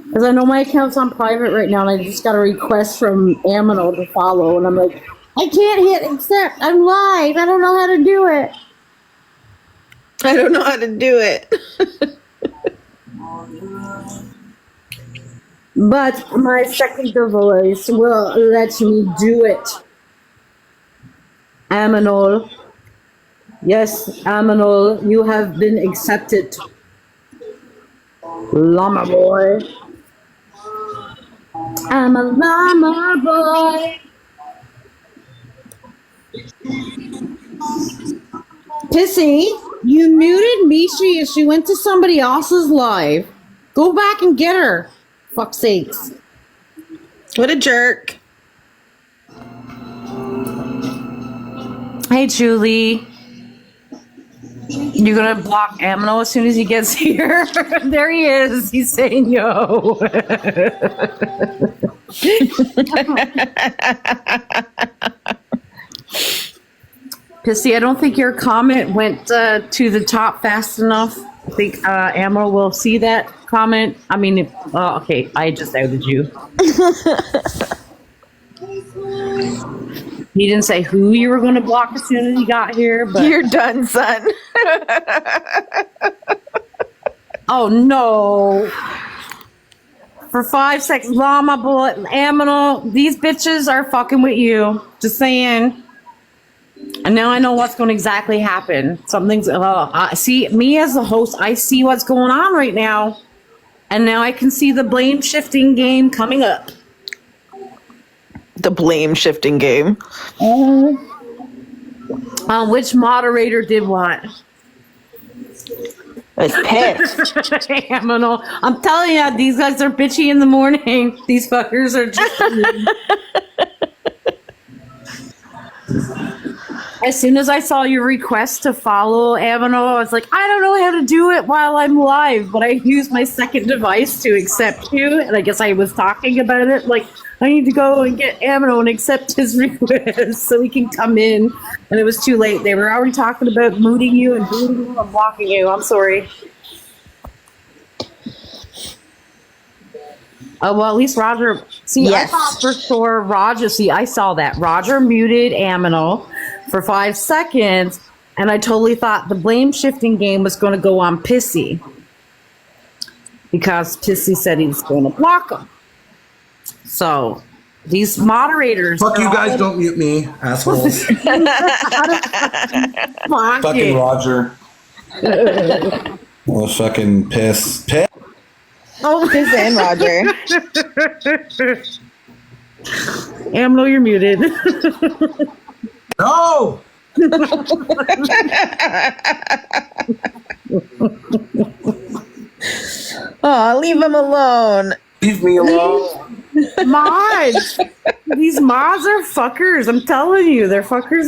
Because I know my account's on private right now, and I just got a request from Amino to follow, and I'm like, I can't hit accept. I'm live. I don't know how to do it. I don't know how to do it. But my second device will let me do it. Aminol. Yes, Aminol, you have been accepted. Llama boy. I'm a llama boy. Pissy, you muted Mishi if she went to somebody else's live. Go back and get her. Fuck's sakes. What a jerk. Hey, Julie. You're gonna block Amino as soon as he gets here. There he is. He's saying yo. Pissy, I don't think your comment went to the top fast enough. I think Amino will see that comment. I mean, okay, I just outed you. He didn't say who you were going to block as soon as he got here, but You're done, son. oh no! For 5 seconds, llama bullet, Aminal, these bitches are fucking with you. Just saying. And now I know what's going to exactly happen. Something's. See, me as the host, I see what's going on right now, and now I can see the blame shifting game coming up. The blame shifting game. Which moderator did what? It's pissed. Aminal. I'm telling you, these guys are bitchy in the morning. These fuckers are just. As soon as I saw your request to follow Aminal, I was like, I don't know how to do it while I'm live, but I used my second device to accept you, and I guess I was talking about it. Like, I need to go and get Aminal and accept his request so he can come in. And it was too late. They were already talking about mooting you and booting you and blocking you. I'm sorry. Oh, well, at least Roger. See, Yes. I thought for sure Roger. See, I saw that. Roger muted Aminal for 5 seconds, and I totally thought the blame shifting game was going to go on Pissy because Pissy said he was going to block him. So these moderators. Fuck you guys! Don't mute me, assholes. Fucking Roger. Well, fucking piss. Oh, piss in, Roger. Amlo, you're muted. No. Oh, leave him alone. Leave me alone. Mods. These mods are fuckers. I'm telling you, they're fuckers.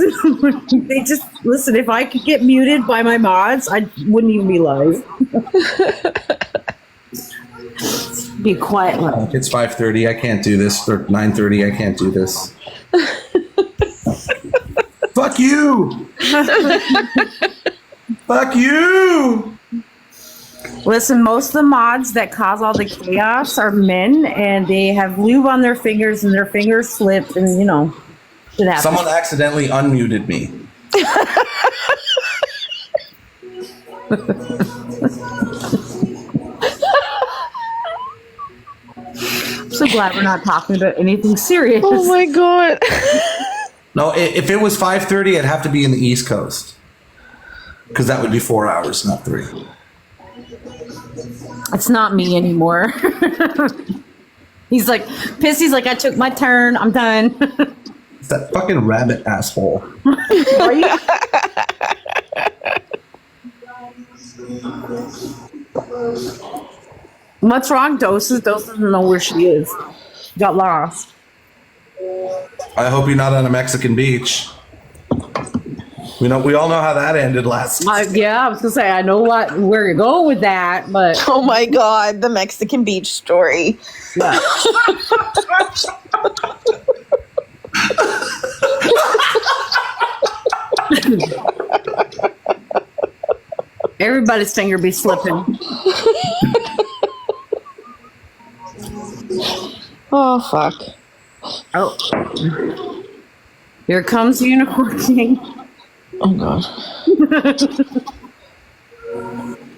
They just listen. If I could get muted by my mods, I wouldn't even be live. Be quiet. It's 5:30. I can't do this. Or 9:30. I can't do this. Fuck you. Fuck you. Listen, most of the mods that cause all the chaos are men, and they have lube on their fingers, and their fingers slip, and you know, it happens. Someone accidentally unmuted me. I'm so glad we're not talking about anything serious. Oh my god. No, if it was 5:30, I'd have to be in the East Coast. Because that would be 4 hours, not 3. It's not me anymore. He's like, Pissy's like, I took my turn. I'm done. It's that fucking rabbit asshole. What's wrong, Doses? Doses doesn't know where she is. Got lost. I hope you're not on a Mexican beach. We all know how that ended last. Yeah, I was gonna say I know where you're going with that, but Oh my god, the Mexican beach story. yeah. Everybody's finger be slipping. Oh fuck. Oh, here comes the Unicorn King. Oh god.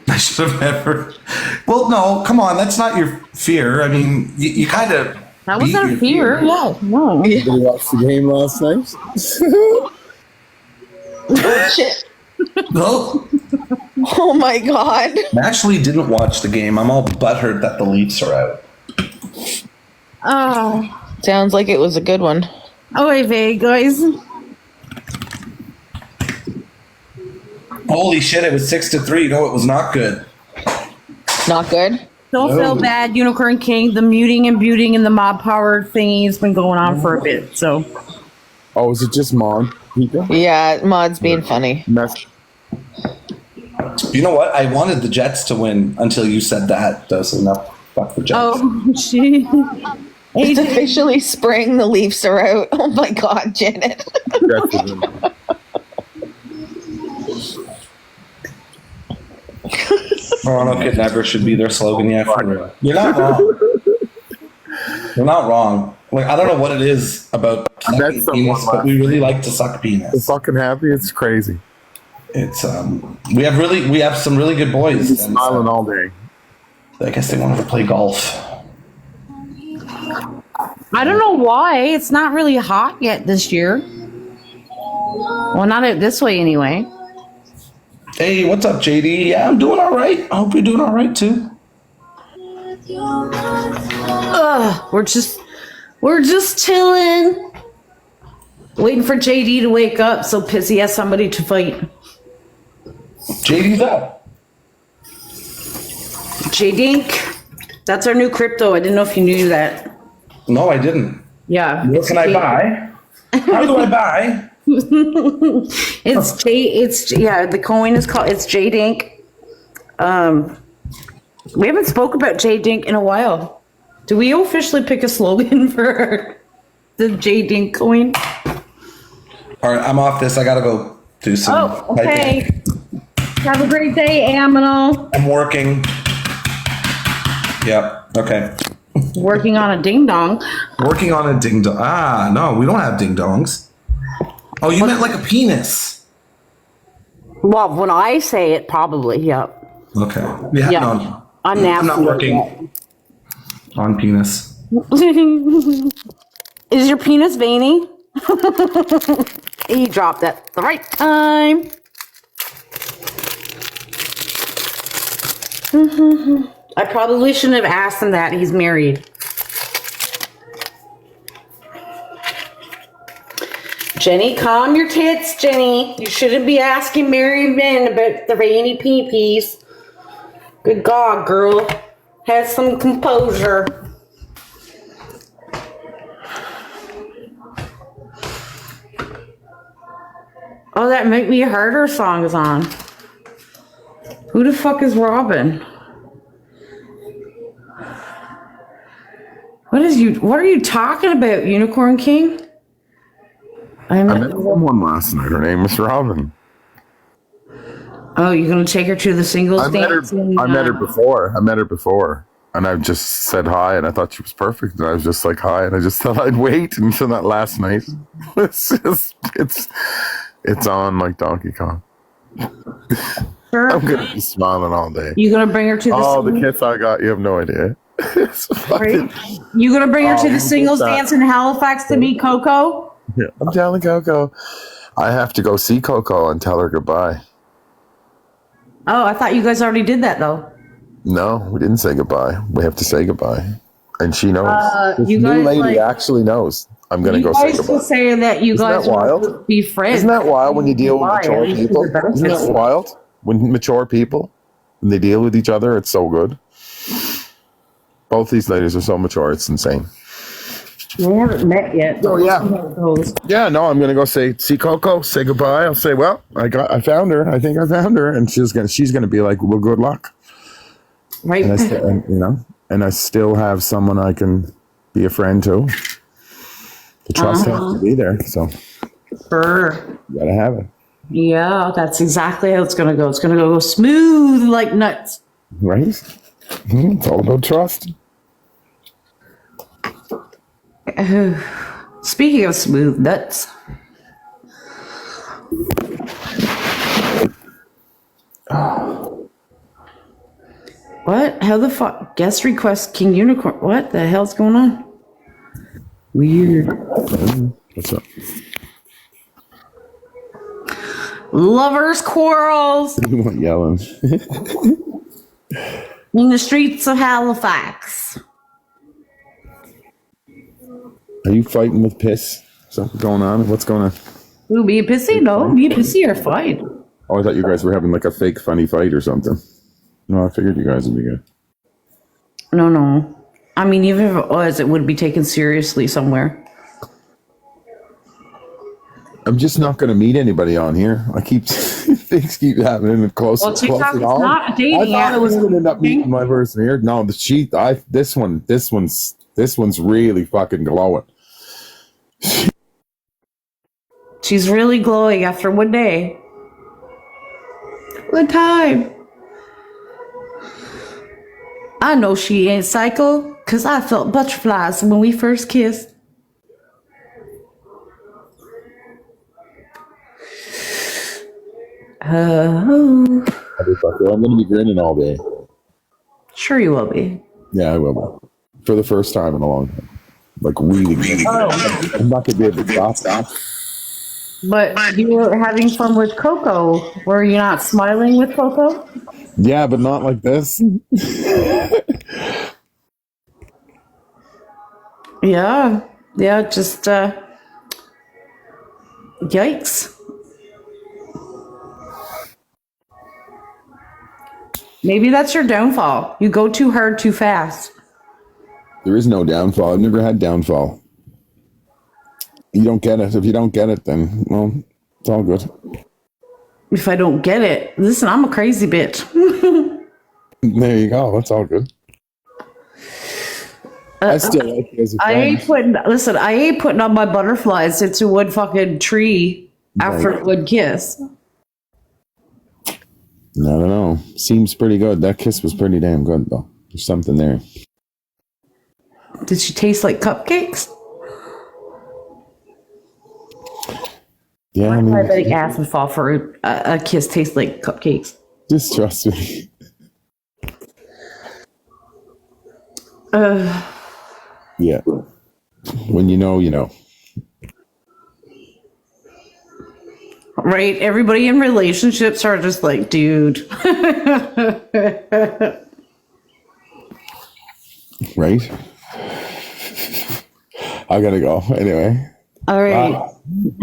I should have never. Well, no, come on. That's not your fear. I mean, you kind of. That wasn't a fear. Yeah, no. Did you watch the game last night? Oh shit. No, Oh my god. I actually didn't watch the game. I'm all butthurt that the Leafs are out. Oh, Sounds like it was a good one. oy vey, guys. Holy shit! It was 6-3. No, it was not good. Not good? Don't feel bad, Unicorn King. The muting and buting and the mob power thingy has been going on for a bit, so. Oh, is it just Mon? Pika? Yeah, Mod's being funny. Mess. You know what? I wanted the Jets to win until you said that. So no, fuck the Jets. Oh, she. It's officially spring. The Leafs are out. Oh my god, Janet. Toronto could never should be their slogan yet. You're not wrong. You're not wrong. Like, I don't know what it is about sucking penis, but we really like to suck They're penis. fucking happy. It's crazy. It's we have some really good boys. He's And, smiling all day. I guess they wanted to play golf. I don't know why. It's not really hot yet this year. Well, not this way anyway. Hey, what's up, JD? Yeah, I'm doing all right. I hope you're doing all right too. We're just chilling. Waiting for JD to wake up so Pissy has somebody to fight. JD's up. J-Dink. That's our new crypto. I didn't know if you knew that. No, I didn't. Yeah. What can I buy? How do I buy? The coin is called, it's J-Dink. We haven't spoke about J-Dink in a while. Do we officially pick a slogan for the J-Dink coin? All right, I'm off this. I gotta go do some. Oh, okay. Have a great day, Amino. I'm working. Yep. Okay. Working on a ding dong. Working on a ding dong. Ah, no, we don't have ding dongs. Oh, you meant like a penis. Well, when I say it, probably, yep. Okay. Yeah. Yeah. No, I'm nasty. I'm not working on penis. Is your penis veiny? He dropped at the right time. I probably shouldn't have asked him that. He's married. Jenny, calm your tits, Jenny. You shouldn't be asking married men about the veiny pee-pees. Good God, girl. Have some composure. Oh, that Make Me Harder song is on. Who the fuck is Robin? What are you talking about, Unicorn King? I met someone last night. Her name was Robin. Oh, you're gonna take her to the singles I met her. dance? And, I met her before, and I just said hi, and I thought she was perfect, and I was just like hi, and I just thought I'd wait until that last night. It's on like Donkey Kong. Sure. I'm gonna be smiling all day. You gonna bring her to the? Oh, the kiss I got, you have no idea. It's fucking, You gonna bring her to Oh, the singles that. dance in Halifax to meet Coco? yeah, I'm telling Coco, I have to go see Coco and tell her goodbye. Oh, I thought you guys already did that though. No, we didn't say goodbye. We have to say goodbye, and she knows. This you new guys, lady like- actually knows. I'm gonna You go say guys goodbye. will say that you Isn't guys that wild? will be friends. Isn't that wild when you deal with Why? mature At least people? there's benefits. Isn't that wild? When mature people, when they deal with each other, it's so good. Both these ladies are so mature, it's insane. We haven't met yet. Oh, yeah. We'll see how it goes. Yeah, no, I'm gonna go see Coco, say goodbye. I'll say, well, I found her. I think I found her, and she's gonna be like, well, good luck. Right. And I still have someone I can be a friend to. The trust has to be there, so Sure. you gotta have it, Yeah, that's exactly how it's gonna go. It's gonna go smooth like nuts. right? It's all about trust. Speaking of smooth nuts. What? How the fuck? Guest request King Unicorn. What the hell's going on? Weird. What's up? Lovers quarrels You want yelling? in the streets of Halifax. Are you fighting with piss? Something going on? What's going on? Ooh, me and Pissy? No, me and Pissy are fine. Oh, I thought you guys were having like a fake funny fight or something. No, I figured you guys would be good. No. I mean, even if it was, it would be taken seriously somewhere. I'm just not going to meet anybody on here. I keep things keep happening close. Well, TikTok close is at home. not a dating I thought app. I was going to end up meeting my person here. No, this one's really fucking glowing. She's really glowing after one day. One time. I know she ain't psycho, because I felt butterflies when we first kissed. Oh. I'm going to be grinning all day. Sure you will be. Yeah, I will. For the first time in a long time. Like really grinning. I'm not going to be able to stop. But you were having fun with Coco. Were you not smiling with Coco? Yeah, but not like this. Yeah, just, yikes. Maybe that's your downfall. You go too hard too fast. There is no downfall. I've never had downfall. You don't get it. If you don't get it, then, well, it's all good. If I don't get it, listen, I'm a crazy bitch. There you go. That's all good. I still like you as a I friend. ain't putting on my butterflies into one fucking tree after Right. one kiss. I don't know. Seems pretty good. That kiss was pretty damn good, though. There's something there. Did she taste like cupcakes? Yeah, I My mean, big ass would fall for a kiss taste like cupcakes. just trust me. Yeah. When you know, you know. Right? Everybody in relationships are just like, dude. Right? I gotta go. Anyway. All right.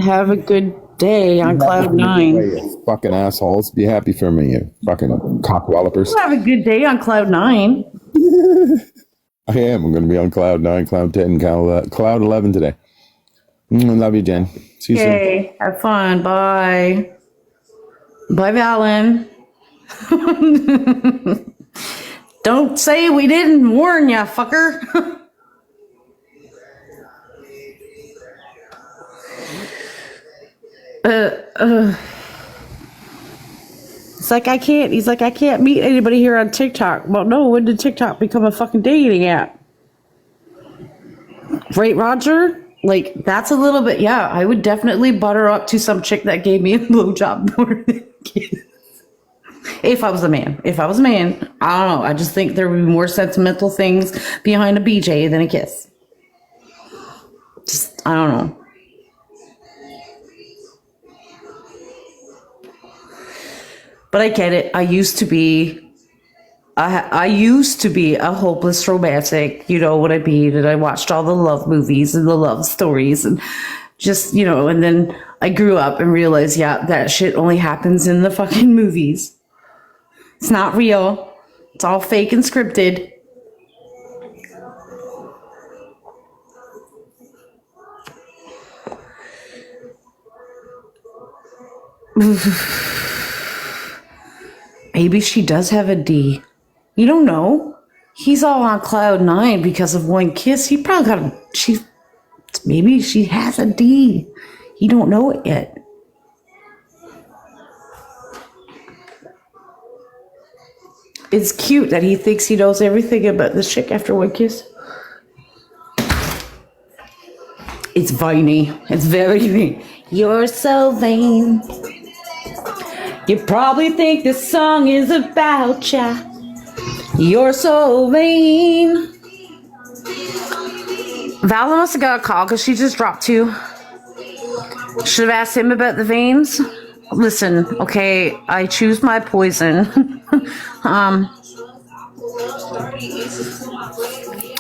Have a good day on cloud nine. Hey, you fucking assholes. Be happy for me, you fucking cockwallopers. Have a good day on cloud nine. I am. I'm going to be on cloud 9, cloud 10, cloud 11 today. I love you, Jen. See you soon. Okay. Have fun. Bye. Bye, Valen. Don't say we didn't warn ya, fucker. It's like, I can't. He's like, I can't meet anybody here on TikTok. Well, no, when did TikTok become a fucking dating app? Right, Roger? Like, that's a little bit, yeah, I would definitely butter up to some chick that gave me a blowjob more than a kiss. If I was a man. If I was a man, I don't know. I just think there would be more sentimental things behind a BJ than a kiss. Just, I don't know. But I get it. I used to be a hopeless romantic, you know what I mean? And I watched all the love movies and the love stories and just, you know, and then I grew up and realized, yeah, that shit only happens in the fucking movies. It's not real. It's all fake and scripted. Maybe she does have a D. You don't know. He's all on cloud 9 because of one kiss. He probably got a, maybe she has a D. You don't know it yet. It's cute that he thinks he knows everything about this chick after one kiss. It's viney. It's very vain. You're so vain. You probably think this song is about ya. You're so vain. Val must have got a call because she just dropped 2. Should have asked him about the veins. Listen, okay, I choose my poison.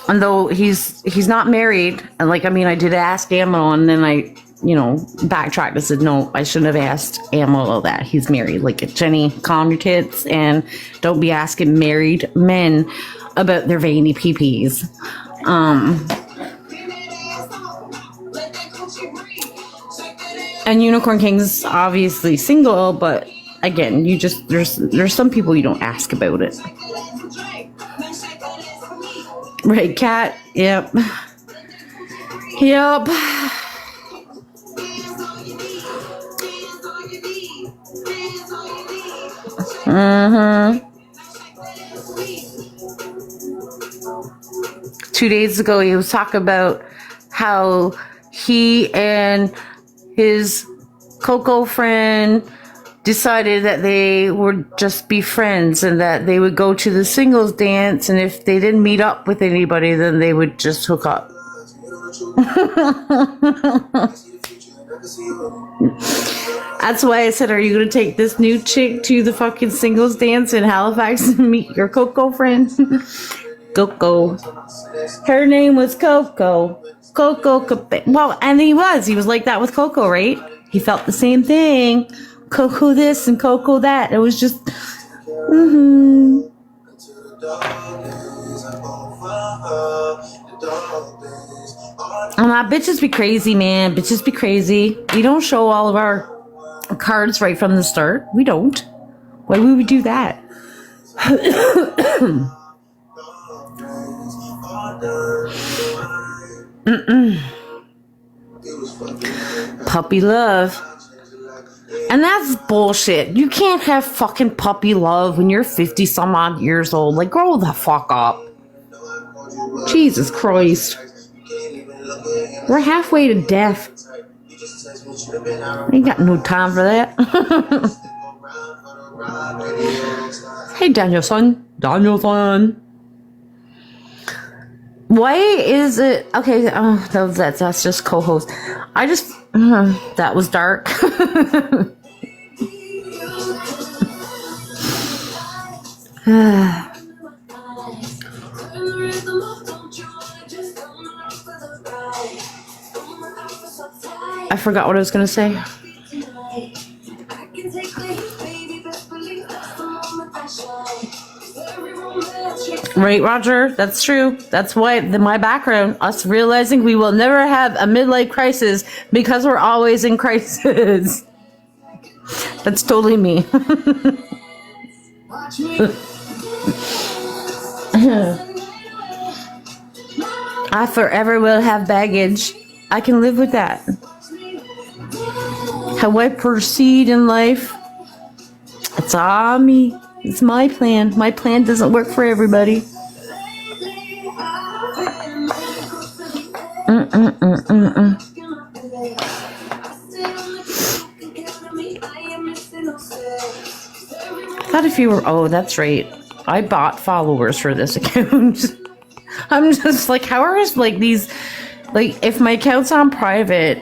And though he's not married, and like, I mean, I did ask Ammo, and then I, you know, backtracked and said, no, I shouldn't have asked Ammo that he's married. Like, Jenny, calm your tits and don't be asking married men about their veiny peepees. And Unicorn King's obviously single, but again, you just, there's some people you don't ask about it. Right, Kat? Yep. Yep. Mm-hmm. 2 days ago, he was talking about how he and his Coco friend decided that they would just be friends and that they would go to the singles dance, and if they didn't meet up with anybody, then they would just hook up. That's why I said, are you going to take this new chick to the fucking singles dance in Halifax and meet your Coco friend? Coco. Her name was Coco. Coco. Well, and he was like that with Coco, right? He felt the same thing. Coco this and Coco that. It was just, mm-hmm. Bitches be crazy, man. Bitches be crazy. We don't show all of our cards right from the start. We don't. Why would we do that? Puppy love. And that's bullshit. You can't have fucking puppy love when you're 50 some odd years old. Like, grow the fuck up. Jesus Christ. We're halfway to death. Ain't got no time for that. Hey, Danielson. Why is it okay? Oh, that's just co-host. I just that was dark. I forgot what I was gonna say. Right, Roger, that's true. That's why my background, us realizing we will never have a midlife crisis because we're always in crisis. That's totally me. I forever will have baggage. I can live with that. How I proceed in life, it's It's all me. It's my plan. My plan doesn't work for everybody. Thought if you were, oh, that's right. I bought followers for this account. I'm just like, how are like these, like if my account's on private,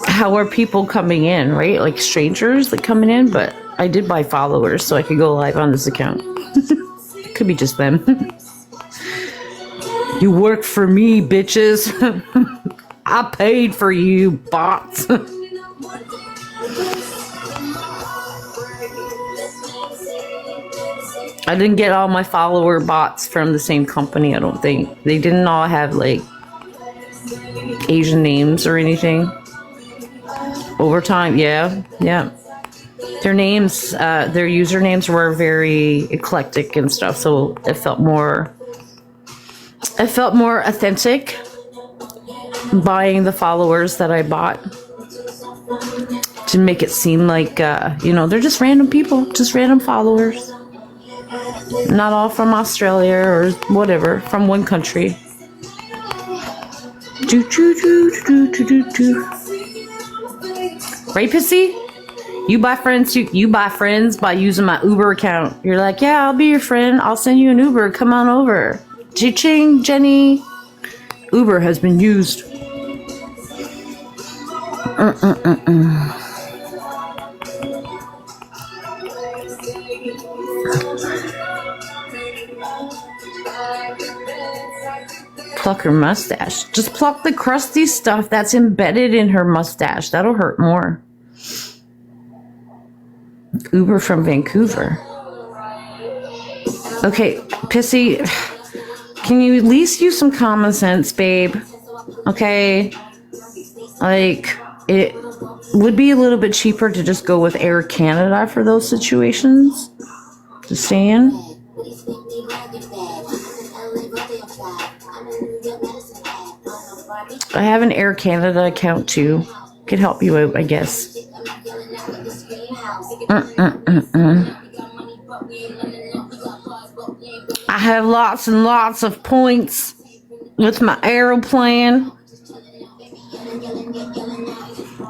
how are people coming in, right? Like strangers like coming in, but I did buy followers so I could go live on this account. Could be just them. You work for me, bitches. I paid for you, bots. I didn't get all my follower bots from the same company, I don't think. They didn't all have like Asian names or anything. Over time, yeah. Their names, their usernames were very eclectic and stuff, so it felt more authentic buying the followers that I bought to make it seem like, they're just random people, just random followers. Not all from Australia or whatever, from one country. Right, Pissy? You buy friends by using my Uber account. You're like, yeah, I'll be your friend. I'll send you an Uber. Come on over. Ching, Jenny. Uber has been used. Pluck her mustache. Just pluck the crusty stuff that's embedded in her mustache. That'll hurt more. Uber from Vancouver. Okay, Pissy, can you at least use some common sense, babe? Okay? Like, it would be a little bit cheaper to just go with Air Canada for those situations. Just saying. I have an Air Canada account too. Could help you out, I guess. I have lots and lots of points with my aeroplane.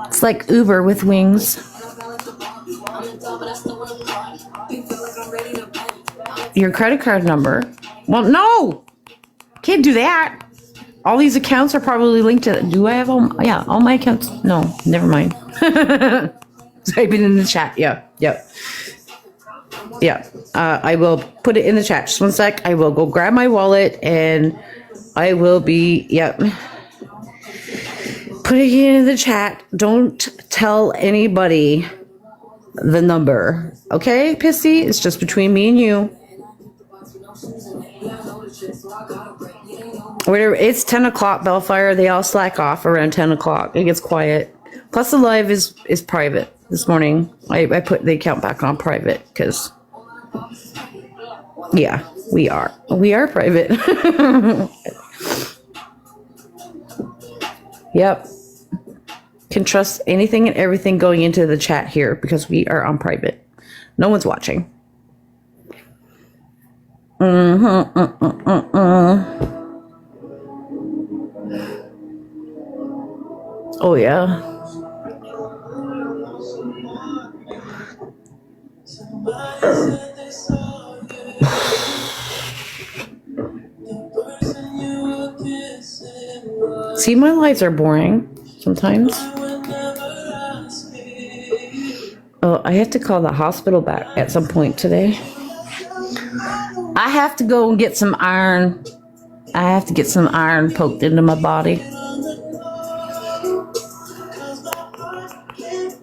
It's like Uber with wings. Your credit card number? Well, no! Can't do that. All these accounts are probably linked to... Do I have all... Yeah, all my accounts... No, never mind. Type it in the chat. Yeah. I will put it in the chat. Just one sec. I will go grab my wallet and I will be... Yep. Putting it in the chat. Don't tell anybody the number. Okay, Pissy? It's just between me and you. Whatever. It's 10 o'clock, Bellfire. They all slack off around 10 o'clock. It gets quiet. Plus, the live is private this morning. I put the account back on private because, yeah, we are private. Yep. Can trust anything and everything going into the chat here because we are on private. No one's watching. Oh, yeah. See, my lives are boring sometimes. Oh, I have to call the hospital back at some point today. I have to go and get some iron. I have to get some iron poked into my body.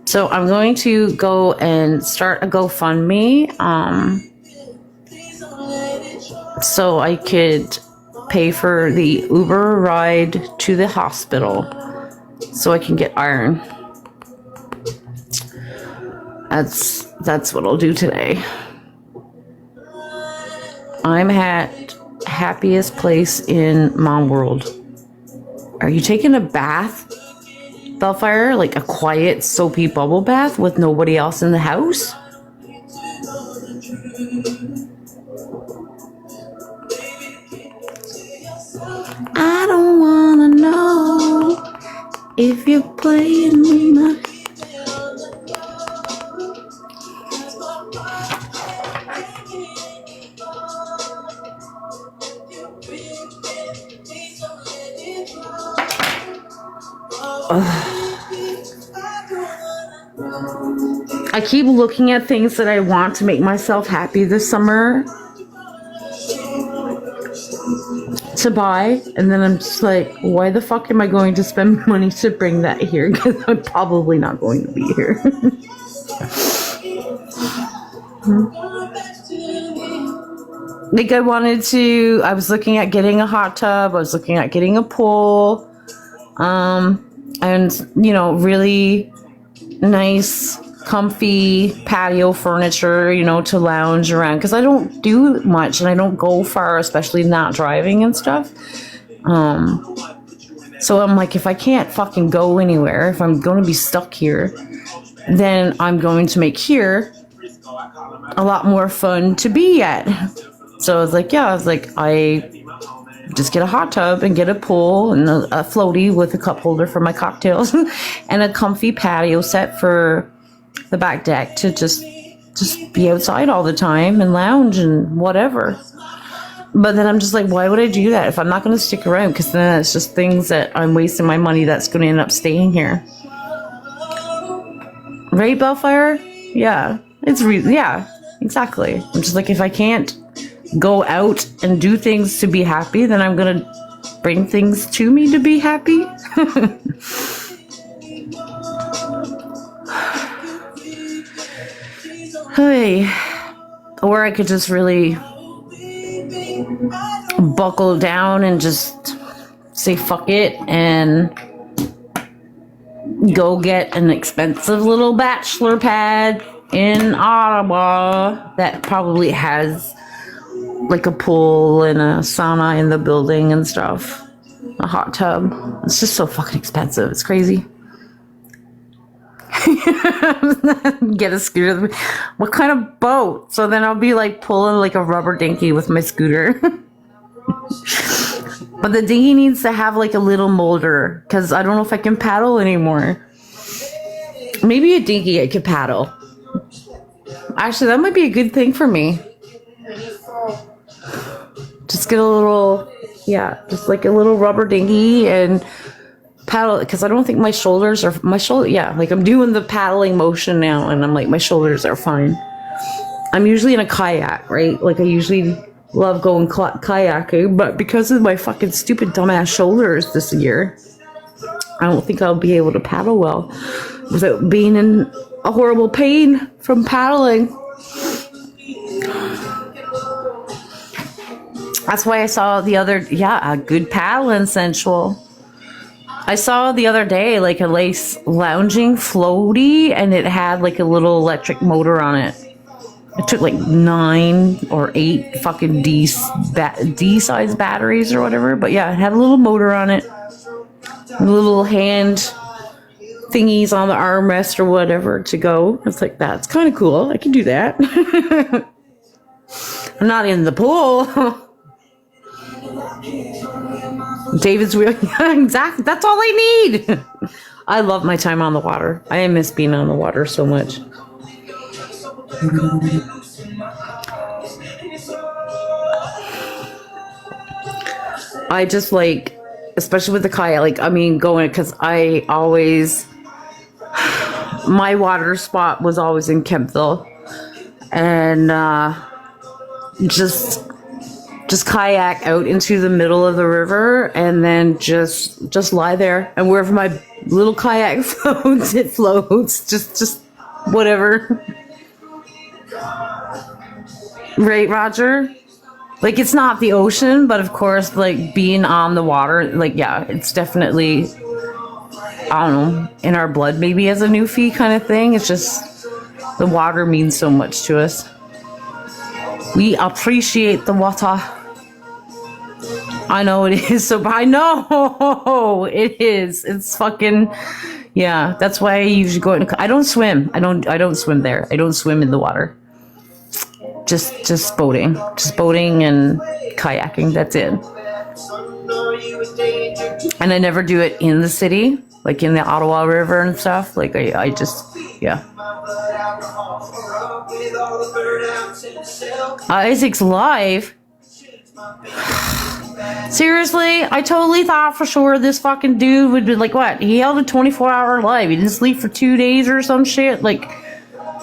So I'm going to go and start a GoFundMe so I could pay for the Uber ride to the hospital so I can get iron. That's what I'll do today. I'm at happiest place in Mom World. Are you taking a bath, Bellfire, like a quiet, soapy bubble bath with nobody else in the house. I don't wanna know if you're playing with my... I keep looking at things that I want to make myself happy this summer to buy, and then I'm just like, why the fuck am I going to spend money to bring that here? Because I'm probably not going to be here. Like I was looking at getting a hot tub, I was looking at getting a pool, and you know, really nice comfy patio furniture, you know, to lounge around, because I don't do much and I don't go far, especially not driving and stuff. So I'm like, if I can't fucking go anywhere, if I'm going to be stuck here, then I'm going to make here a lot more fun to be at. So I was like, I just get a hot tub and get a pool and a floaty with a cup holder for my cocktails and a comfy patio set for the back deck to just be outside all the time and lounge and whatever. But then I'm just like, why would I do that if I'm not going to stick around? Because then it's just things that I'm wasting my money that's going to end up staying here. Right, Bellfire? Yeah. Yeah, exactly. I'm just like, if I can't go out and do things to be happy, then I'm going to bring things to me to be happy. Hey. Or I could just really buckle down and just say fuck it and go get an expensive little bachelor pad in Ottawa that probably has like a pool and a sauna in the building and stuff, a hot tub. It's just so fucking expensive. It's crazy. Get a scooter. What kind of boat? So then I'll be like pulling like a rubber dinghy with my scooter. But the dinghy needs to have like a little molder because I don't know if I can paddle anymore. Maybe a dinghy I could paddle. Actually, that might be a good thing for me. Just get a little, just like a little rubber dinghy and paddle, because I don't think my shoulders, like I'm doing the paddling motion now and I'm like, my shoulders are fine. I'm usually in a kayak, right? Like I usually love going kayaking, but because of my fucking stupid dumbass shoulders this year, I don't think I'll be able to paddle well without being in a horrible pain from paddling. That's why I saw the other, a good paddling sensual. I saw the other day like a lace lounging floaty and it had like a little electric motor on it. It took like 9 or 8 fucking D-size batteries or whatever. But yeah, it had a little motor on it. Little hand thingies on the armrest or whatever to go. It's like, that's kind of cool. I can do that. I'm not in the pool. David's wheel. Yeah, exactly. That's all I need. I love my time on the water. I miss being on the water so much. I just like, especially with the kayak, like, I mean, going, because my water spot was always in Kempville. And just kayak out into the middle of the river and then just lie there, and wherever my little kayak floats, it floats. Just whatever. Right, Roger? Like, it's not the ocean, but of course, like, being on the water, like, yeah, it's definitely, I don't know, in our blood maybe as a newfie kind of thing. It's just, the water means so much to us. We appreciate the water. I know it is so, I know it is. It's fucking, Yeah, that's why I usually go out. I don't swim. I don't swim there. I don't swim in the water. Just boating. Just boating and kayaking. That's it. And I never do it in the city, like in the Ottawa River and stuff. Like I just, yeah. Isaac's live. Seriously, I totally thought for sure this fucking dude would be like, what? He held a 24-hour live. He didn't sleep for 2 days or some shit. Like,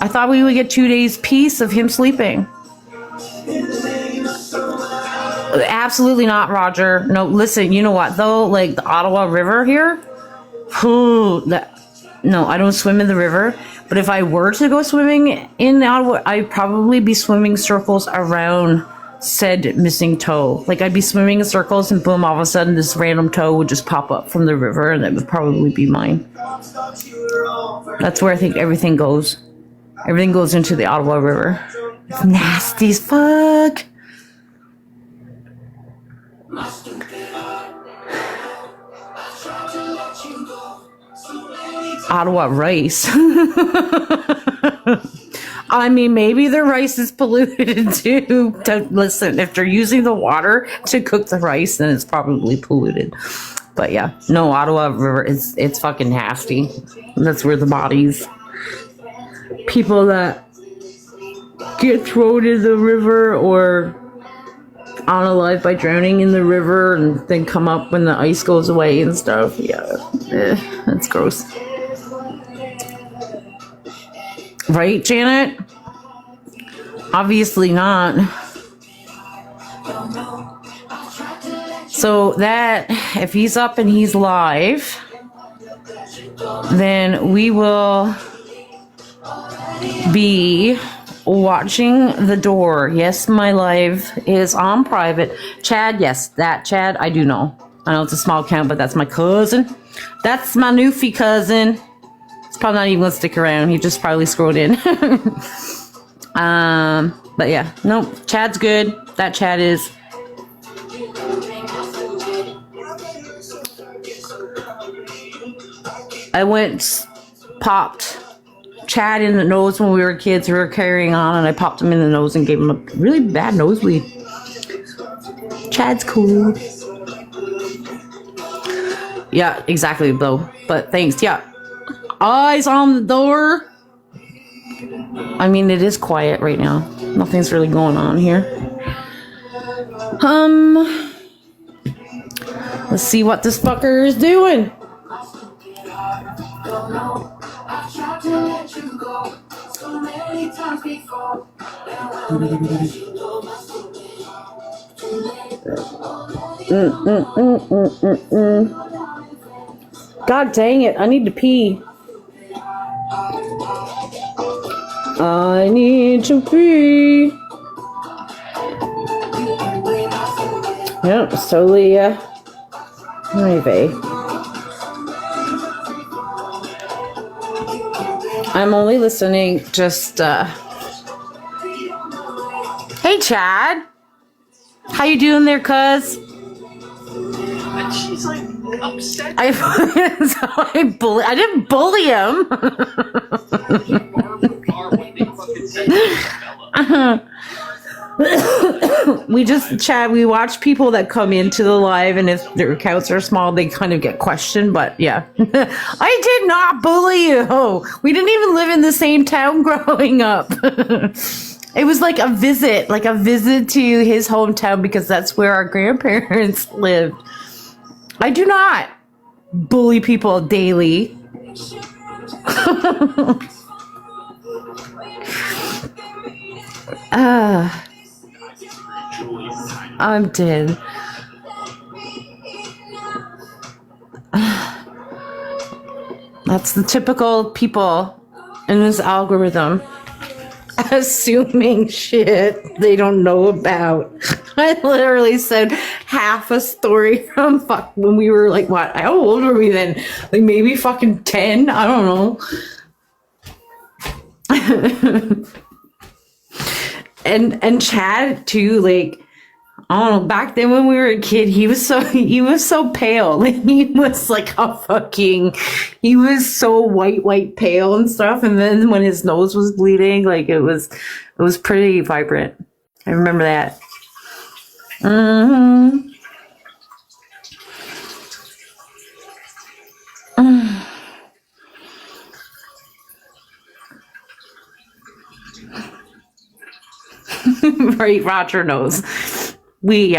I thought we would get 2 days peace of him sleeping. Absolutely not, Roger. No, listen, you know what though? Like the Ottawa River here. No, I don't swim in the river. But if I were to go swimming in Ottawa, I'd probably be swimming circles around said missing toe. Like I'd be swimming in circles and boom, all of a sudden this random toe would just pop up from the river and that would probably be mine. That's where I think everything goes. Everything goes into the Ottawa River. It's nasty as fuck. Ottawa rice. I mean, maybe the rice is polluted too. Listen, if they're using the water to cook the rice, then it's probably polluted. But yeah, no, Ottawa River, it's fucking nasty. That's where the bodies, people that get thrown in the river or unalive by drowning in the river and then come up when the ice goes away and stuff. Yeah, that's gross. Right, Janet? Obviously not. So that, if he's up and he's live, then we will be watching the door. Yes, my live is on private. Chad, yes, that Chad, I do know. I know it's a small account, but that's my cousin. That's my newfie cousin. It's probably not even gonna stick around. He just probably scrolled in. But yeah, no, Chad's good. That Chad is. I went, popped Chad in the nose when we were kids. We were carrying on, and I popped him in the nose and gave him a really bad nosebleed. Chad's cool. Yeah, exactly, though. But thanks. Yeah. Eyes on the door. I mean, it is quiet right now. Nothing's really going on here. Let's see what this fucker is doing. God dang it, I need to pee. I need to pee. Yep, it's totally, anyway. I'm only listening, just, Hey, Chad. How you doing there, cuz? And she's like upset. I didn't bully him. We just chat. We watch people that come into the live, and if their accounts are small, they kind of get questioned. But yeah, I did not bully you. We didn't even live in the same town growing up. It was like a visit to his hometown because that's where our grandparents lived. I do not bully people daily. I'm dead. That's the typical people in this algorithm. Assuming shit they don't know about. I literally said half a story from when we were like, what? How old were we then? Like maybe fucking 10? I don't know. And Chad too, like, I don't know. Back then, when we were a kid, he was so pale. Like, he was like a fucking. He was so white pale and stuff. And then when his nose was bleeding, like it was pretty vibrant. I remember that. Mm-hmm. Right, Roger knows. We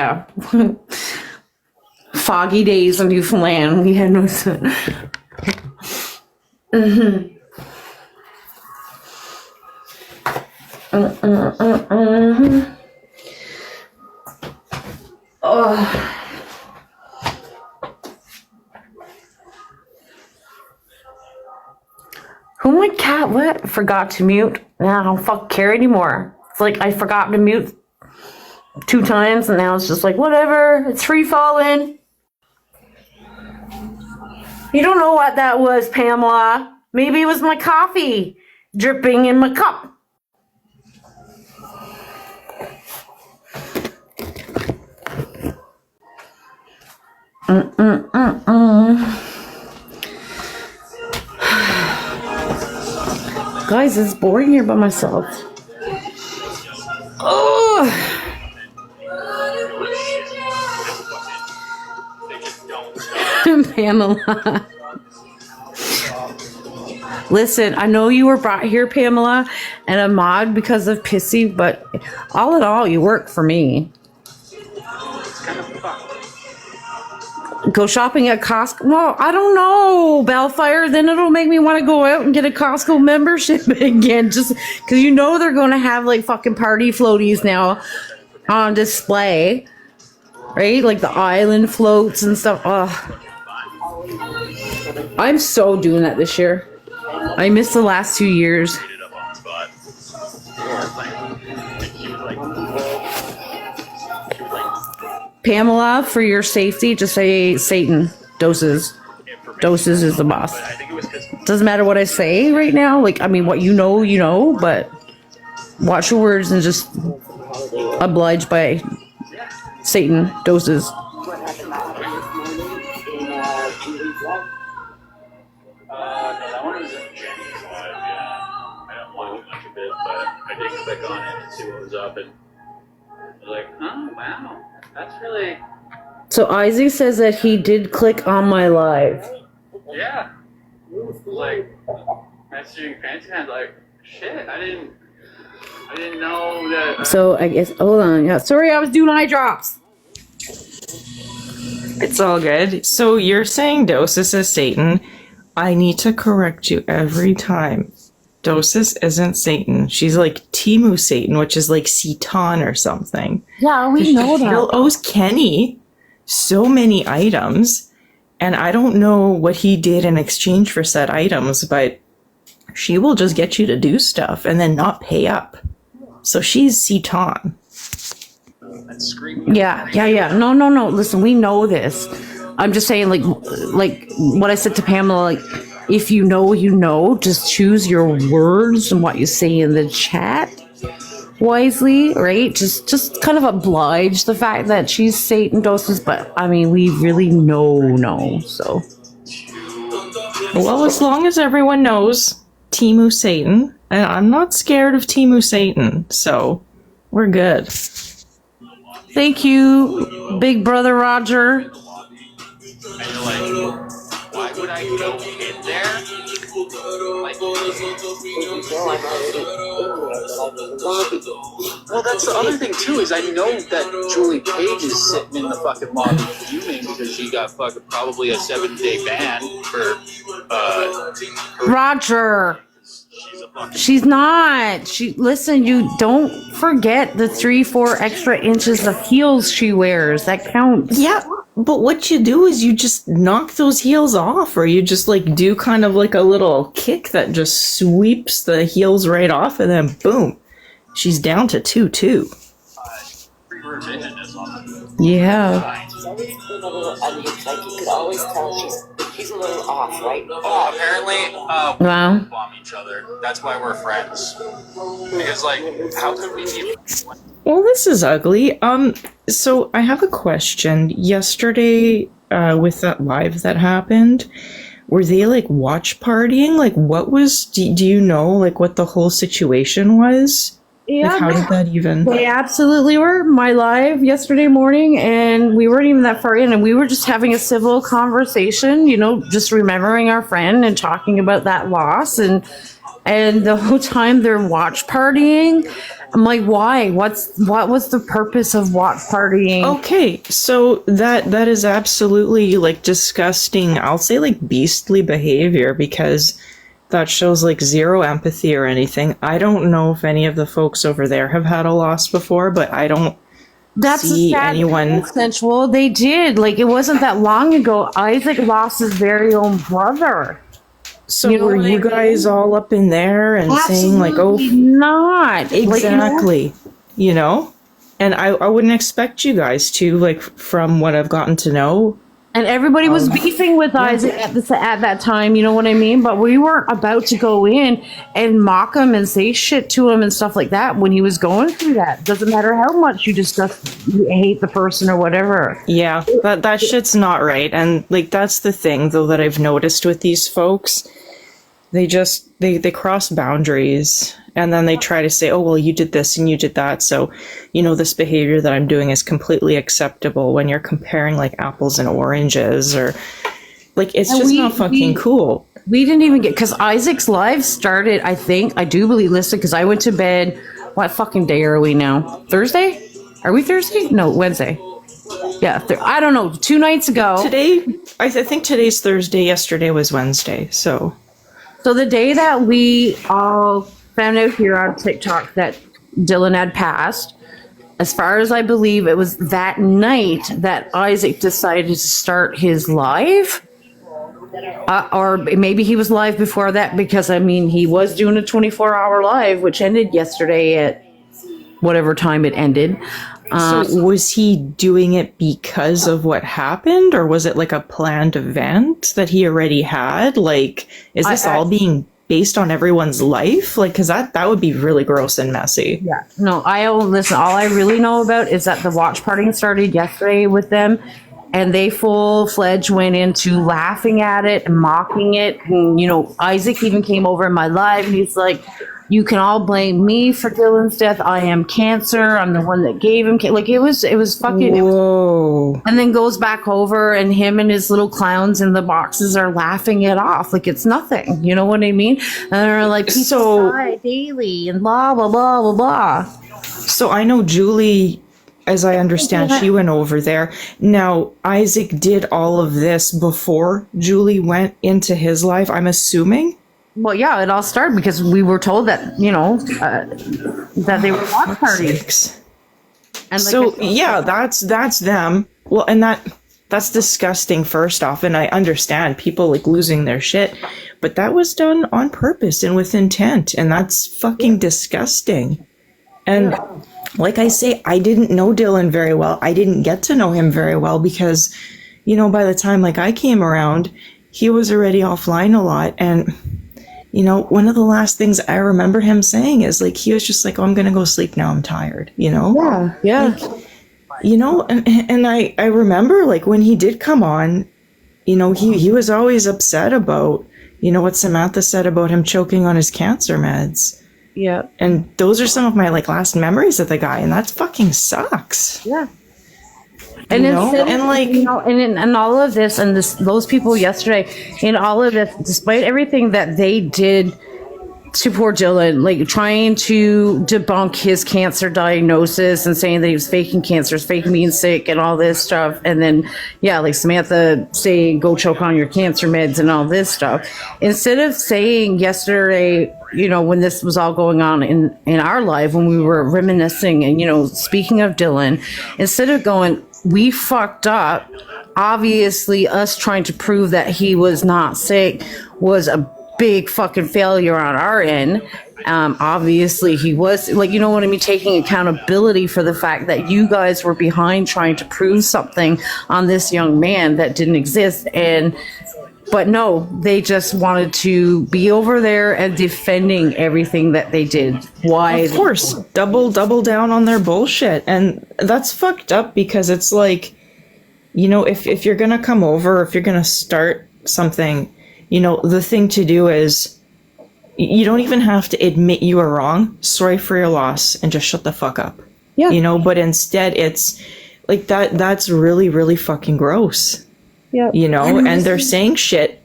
foggy days in Newfoundland. We had no sun. Mm-hmm. Oh. Oh my cat, what? Forgot to mute. Nah, I don't fuck care anymore. It's like I forgot to mute 2 times and now it's just like, whatever, it's free falling. You don't know what that was, Pamela. Maybe it was my coffee dripping in my cup. Guys, it's boring here by myself. Oh. Pamela. Listen, I know you were brought here, Pamela, and a mod because of Pissy, but all in all, you work for me. Go shopping at Costco. Well, I don't know, Bellfire. Then it'll make me want to go out and get a Costco membership again, just because you know they're going to have like fucking party floaties now on display, right? Like the island floats and stuff. Oh, I'm so doing that this year. I missed the last 2 years. Pamela, for your safety, just say Satan. Doses. Doses is the boss. Doesn't matter what I say right now. Like, I mean, what you know, but watch your words and just oblige by Satan. Doses. That one was in Jenni's live, yeah. I don't want too much of it, but I did click on it and see what was up, and I was like, oh, wow. That's really... So Isaac says that he did click on my live. Yeah. Like, messaging Fancy Hands, like, shit, I didn't know that... So I guess, hold on. Yeah, sorry, I was doing eye drops. It's all good. So you're saying Dosis is Satan. I need to correct you every time. Dosis isn't Satan. She's like Timu Satan, which is like Satan or something. Yeah, we know that. He owes Kenny so many items, and I don't know what he did in exchange for said items, but she will just get you to do stuff and then not pay up. So she's Satan. Yeah. No. Listen, we know this. I'm just saying, like what I said to Pamela, like, if you know, you know, just choose your words and what you say in the chat wisely, right? Just kind of oblige the fact that she's Satan Doses, but I mean, we really know, so. Well, as long as everyone knows Timu Satan, and I'm not scared of Timu Satan, so we're good. Thank you, Big Brother Roger. And you're like, why would I go in there? Like, well, that's the other thing too, is I know that Julie Page is sitting in the fucking lobby fuming because she got fucking probably a 7-day ban for Roger. She's not. Listen, you don't forget the 3-4 extra inches of heels she wears. That counts. Yeah, but what you do is you just knock those heels off, or you just like do kind of like a little kick that just sweeps the heels right off, and then boom, she's down to 2-2. Yeah. Like, you could always tell she's a little off, right? Oh, apparently, Wow. we bomb each other. That's why we're friends. Because, like, how could we even... Well, this is ugly. So I have a question. Yesterday, with that live that happened, were they like watch partying? Like, what was? Do you know like what the whole situation was? Yeah, like, how did that even? They absolutely were. My live yesterday morning, and we weren't even that far in, and we were just having a civil conversation. You know, just remembering our friend and talking about that loss, and the whole time they're watch partying. I'm like, why? What was the purpose of watch partying? Okay, so that is absolutely like disgusting. I'll say like beastly behavior because that shows like zero empathy or anything. I don't know if any of the folks over there have had a loss before, but I don't see anyone sensual. They did. Like, it wasn't that long ago. Isaac lost his very own brother. So were you guys all up in there and saying like, oh, not exactly, you know? And I wouldn't expect you guys to, like, from what I've gotten to know. And everybody was beefing with Isaac at that time, you know what I mean? But we weren't about to go in and mock him and say shit to him and stuff like that when he was going through that. Doesn't matter how much you hate the person or whatever. Yeah, that shit's not right. And like that's the thing though that I've noticed with these folks. They just they cross boundaries and then they try to say, oh well, you did this and you did that, so you know this behavior that I'm doing is completely acceptable when you're comparing like apples and oranges or like it's just not fucking cool. We didn't even get, because Isaac's live started, I do believe, listen, because I went to bed, what fucking day are we now? Thursday? Are we Thursday? No, Wednesday. Yeah, I don't know, 2 nights ago. Today, I think today's Thursday, yesterday was Wednesday, So the day that we all found out here on TikTok that Dylan had passed, as far as I believe, it was that night that Isaac decided to start his live. Or maybe he was live before that, because, I mean, he was doing a 24-hour live, which ended yesterday at whatever time it ended. So was he doing it because of what happened, or was it like a planned event that he already had? Like, is this all being based on everyone's life? Like, because that would be really gross and messy. Yeah. No, listen, all I really know about is that the watch party started yesterday with them, and they full-fledged went into laughing at it and mocking it. And, you know, Isaac even came over in my live, and he's like, you can all blame me for Dylan's death. I am cancer. I'm the one that gave him like it was fucking. Whoa. And then goes back over, and him and his little clowns in the boxes are laughing it off like it's nothing. You know what I mean? And they're like, people die daily and blah blah blah blah blah. So I know Julie, as I understand, she went over there. Now Isaac did all of this before Julie went into his life, I'm assuming. Well, yeah, it all started because we were told that, you know, that they were watch parties. And so, yeah, that's them. Well, and that's disgusting, first off. And I understand people like losing their shit, but that was done on purpose and with intent. And that's fucking disgusting. And like I say, I didn't know Dylan very well. I didn't get to know him very well because, you know, by the time like I came around, he was already offline a lot. And you know, one of the last things I remember him saying is like, he was just like, oh, I'm going to go sleep now. I'm tired, you know? Yeah. Like, you know, and I remember like when he did come on, you know, he was always upset about, you know, what Samantha said about him choking on his cancer meds. Yeah. And those are some of my like last memories of the guy. And that fucking sucks. Yeah. And and all of this, and those people yesterday, in all of this, despite everything that they did to poor Dylan, like trying to debunk his cancer diagnosis and saying that he was faking cancer, faking being sick and all this stuff. And then, yeah, like Samantha saying, go choke on your cancer meds and all this stuff. Instead of saying yesterday, you know, when this was all going on in our life, when we were reminiscing and, you know, speaking of Dylan, instead of going, we fucked up, obviously us trying to prove that he was not sick was a big fucking failure on our end. Obviously he was, like, you know what I mean, taking accountability for the fact that you guys were behind trying to prove something on this young man that didn't exist. And But no, they just wanted to be over there and defending everything that they did. Why? Of course, double down on their bullshit. And that's fucked up because it's like, you know, if you're going to come over, if you're going to start something, you know, the thing to do is you don't even have to admit you were wrong. Sorry for your loss and just shut the fuck up. Yeah. You know, but instead it's like that's really, really fucking gross. Yeah. You know, and they're saying shit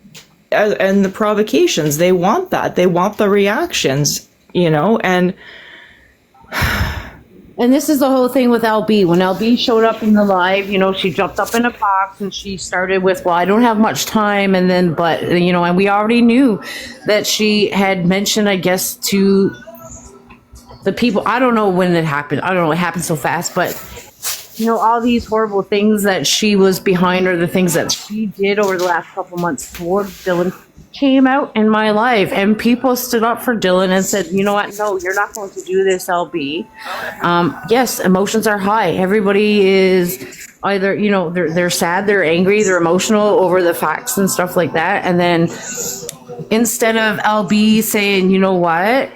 and the provocations. They want that. They want the reactions, you know, and this is the whole thing with LB. When LB showed up in the live, you know, she jumped up in a box and she started with, well, I don't have much time. And then, but, you know, and we already knew that she had mentioned, I guess, to the people. I don't know when it happened. I don't know. It happened so fast, but you know, all these horrible things that she was behind or the things that she did over the last couple months towards Dylan came out in my life, and people stood up for Dylan and said, you know what, no, you're not going to do this, LB. Yes, emotions are high. Everybody is either, you know, they're sad, they're angry, they're emotional over the facts and stuff like that. And then instead of LB saying, you know what,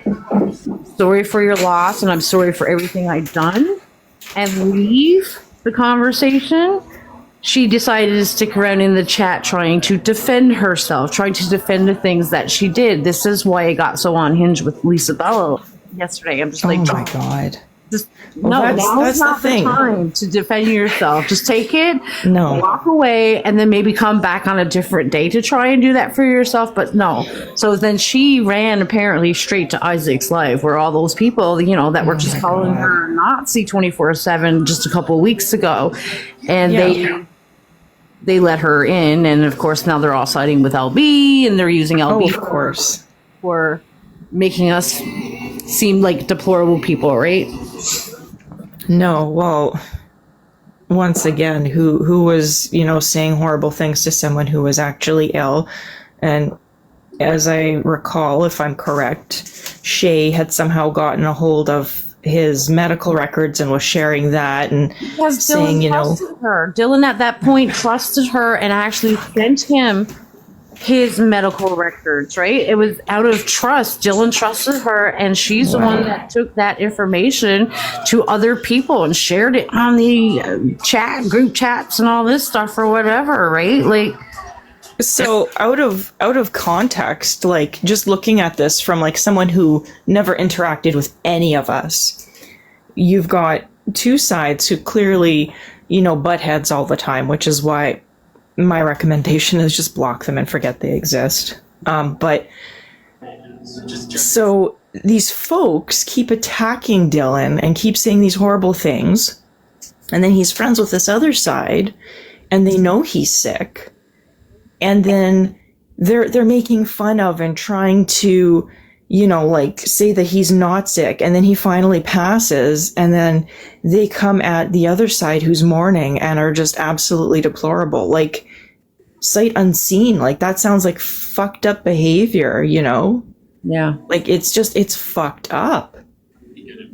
sorry for your loss and I'm sorry for everything I've done, and leave the conversation, she decided to stick around in the chat trying to defend herself, trying to defend the things that she did. This is why I got so unhinged with Lisa Bello yesterday. I'm just like, oh my God. Just, Well, no, that's now's not the thing. the time to defend yourself. Just take it, No. walk away, and then maybe come back on a different day to try and do that for yourself. But no. So then she ran apparently straight to Isaac's live, where all those people, you know, that were just calling her Nazi 24/7 just a couple of weeks ago, and they let her in, and of course now they're all siding with LB, and they're using LB, of course, for making us seem like deplorable people, right? No, well, once again, who was, you know, saying horrible things to someone who was actually ill. And as I recall, if I'm correct, Shay had somehow gotten a hold of his medical records and was sharing that and Because saying, Dylan you know, trusted her. Dylan at that point trusted her and actually sent him his medical records, right? It was out of trust. Dylan trusted her, and she's the one that took that information to other people and shared it on the group chats and all this stuff or whatever, right? Like, so out of context, like just looking at this from like someone who never interacted with any of us, you've got two sides who clearly, you know, butt heads all the time, which is why my recommendation is just block them and forget they exist. But so these folks keep attacking Dylan and keep saying these horrible things, and then he's friends with this other side, and they know he's sick. And then they're making fun of and trying to, you know, like say that he's not sick. And then he finally passes. And then they come at the other side who's mourning and are just absolutely deplorable. Like sight unseen. Like that sounds like fucked up behavior, you know? yeah. Like it's fucked up.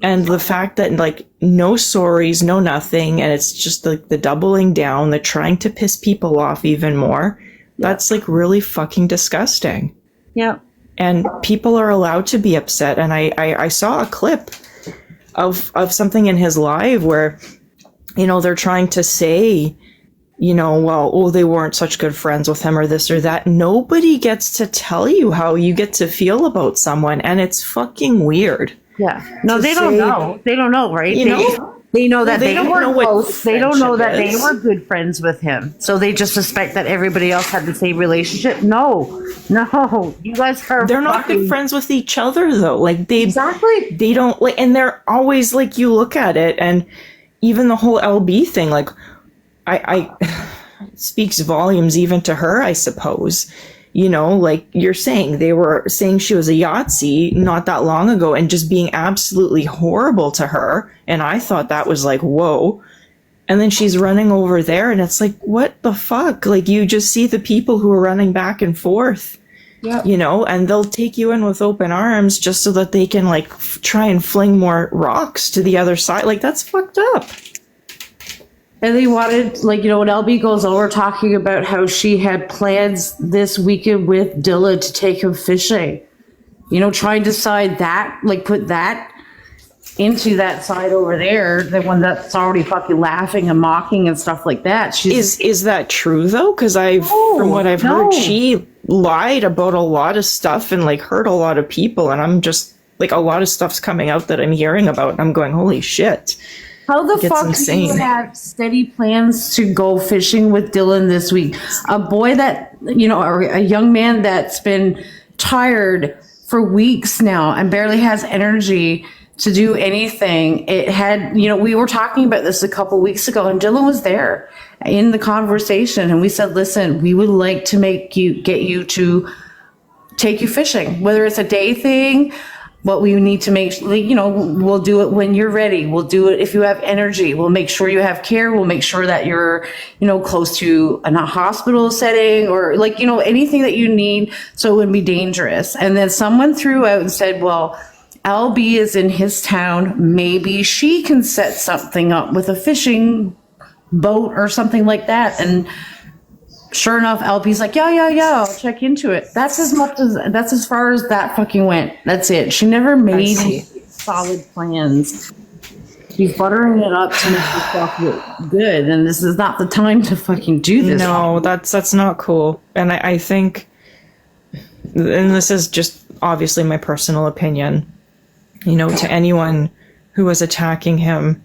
And the fact that like no sorries, no nothing. And it's just like the doubling down, the trying to piss people off even more. That's like really fucking disgusting. Yeah. And people are allowed to be upset. And I saw a clip of something in his live where, you know, they're trying to say, you know, well, oh, they weren't such good friends with him or this or that. Nobody gets to tell you how you get to feel about someone. And it's fucking weird. Yeah. No, they don't know. They don't know, right? You know? They know that They they don't were know what close. They don't know that friendship they is. were good friends with him. So they just suspect that everybody else had the same relationship. No. You guys are They're not good friends with each other though. Like they don't like, and they're always like, you look at it and even the whole LB thing, like I speaks volumes even to her, I suppose. You know, like you're saying, they were saying she was a Yahtzee not that long ago and just being absolutely horrible to her. And I thought that was like, whoa. And then she's running over there and it's like, what the fuck? Like you just see the people who are running back and forth, you know, and they'll take you in with open arms just so that they can like try and fling more rocks to the other side. Like that's fucked up. And they wanted, like, you know, when LB goes over talking about how she had plans this weekend with Dylan to take him fishing. You know, try and decide that, like, put that into that side over there, the one that's already fucking laughing and mocking and stuff like that. Is that true though? Because from what I've heard, she lied about a lot of stuff and like hurt a lot of people, and I'm just like, a lot of stuff's coming out that I'm hearing about, and I'm going, holy shit. How the fuck do you have steady plans to go fishing with Dylan this week? A boy that, you know, or a young man that's been tired for weeks now and barely has energy to do anything. It had, you know, we were talking about this a couple weeks ago, and Dylan was there in the conversation, and we said, listen, we would like to get you to take you fishing, whether it's a day thing. What we need to make, you know, we'll do it when you're ready. We'll do it if you have energy. We'll make sure you have care. We'll make sure that you're, you know, close to a hospital setting or like, you know, anything that you need so it wouldn't be dangerous. And then someone threw out and said, well, LB is in his town. Maybe she can set something up with a fishing boat or something like that. And sure enough, LP's like, yeah, I'll check into it. That's as far as that fucking went. That's it. She never made solid plans. She's buttering it up to make herself look good, and this is not the time to fucking do this. No, that's not cool. And I think, and this is just obviously my personal opinion, you know, to anyone who was attacking him,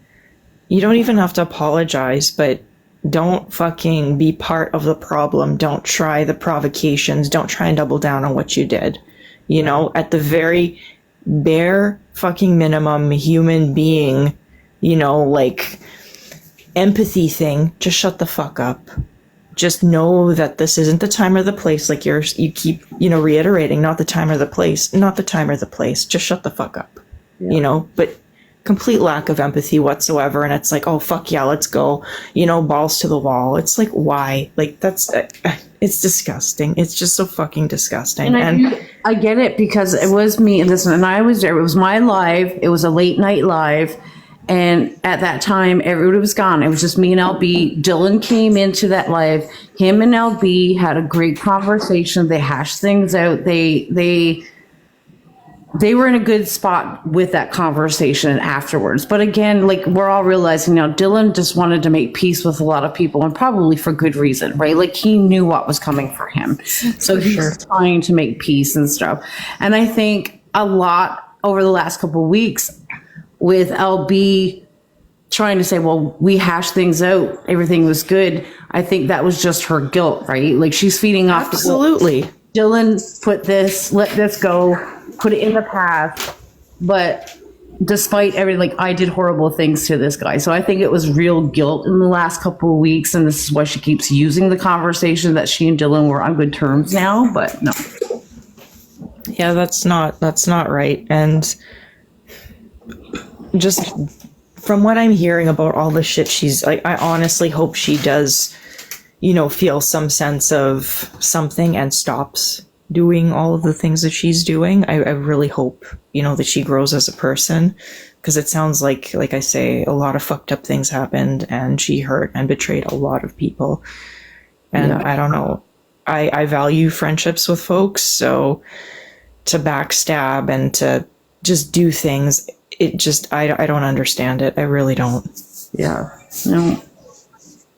you don't even have to apologize, but don't fucking be part of the problem. Don't try the provocations. Don't try and double down on what you did. You know, at the very bare fucking minimum human being, you know, like empathy thing, just shut the fuck up. Just know that this isn't the time or the place. Like you keep, you know, reiterating, not the time or the place, not the time or the place. Just shut the fuck up. Yeah. You know, but complete lack of empathy whatsoever. And it's like, oh, fuck yeah, let's go, you know, balls to the wall. It's like, why? Like, that's, it's disgusting. It's just so fucking disgusting. And I get it, because it was me, listen, and I was there. It was my live. It was a late night live. And at that time, everybody was gone. It was just me and LB. Dylan came into that live. Him and LB had a great conversation. They hashed things out. They were in a good spot with that conversation afterwards. But again, like, we're all realizing now, Dylan just wanted to make peace with a lot of people, and probably for good reason, right? Like, he knew what was coming for him. So he's trying to make peace and stuff. And I think a lot over the last couple of weeks with LB trying to say, well, we hashed things out, everything was good. I think that was just her guilt, right? Like, she's feeding off. Absolutely. Dylan put this, let this go, put it in the past. But despite everything, like, I did horrible things to this guy. So I think it was real guilt in the last couple of weeks. And this is why she keeps using the conversation that she and Dylan were on good terms now. But no. Yeah, that's not right. And just from what I'm hearing about all the shit she's like, I honestly hope she does, you know, feel some sense of something and stops doing all of the things that she's doing. I really hope, you know, that she grows as a person, because it sounds like I say, a lot of fucked up things happened, and she hurt and betrayed a lot of people. And yeah. I don't know. I value friendships with folks, so to backstab and to just do things, it just, I don't understand it. I really don't. Yeah. No.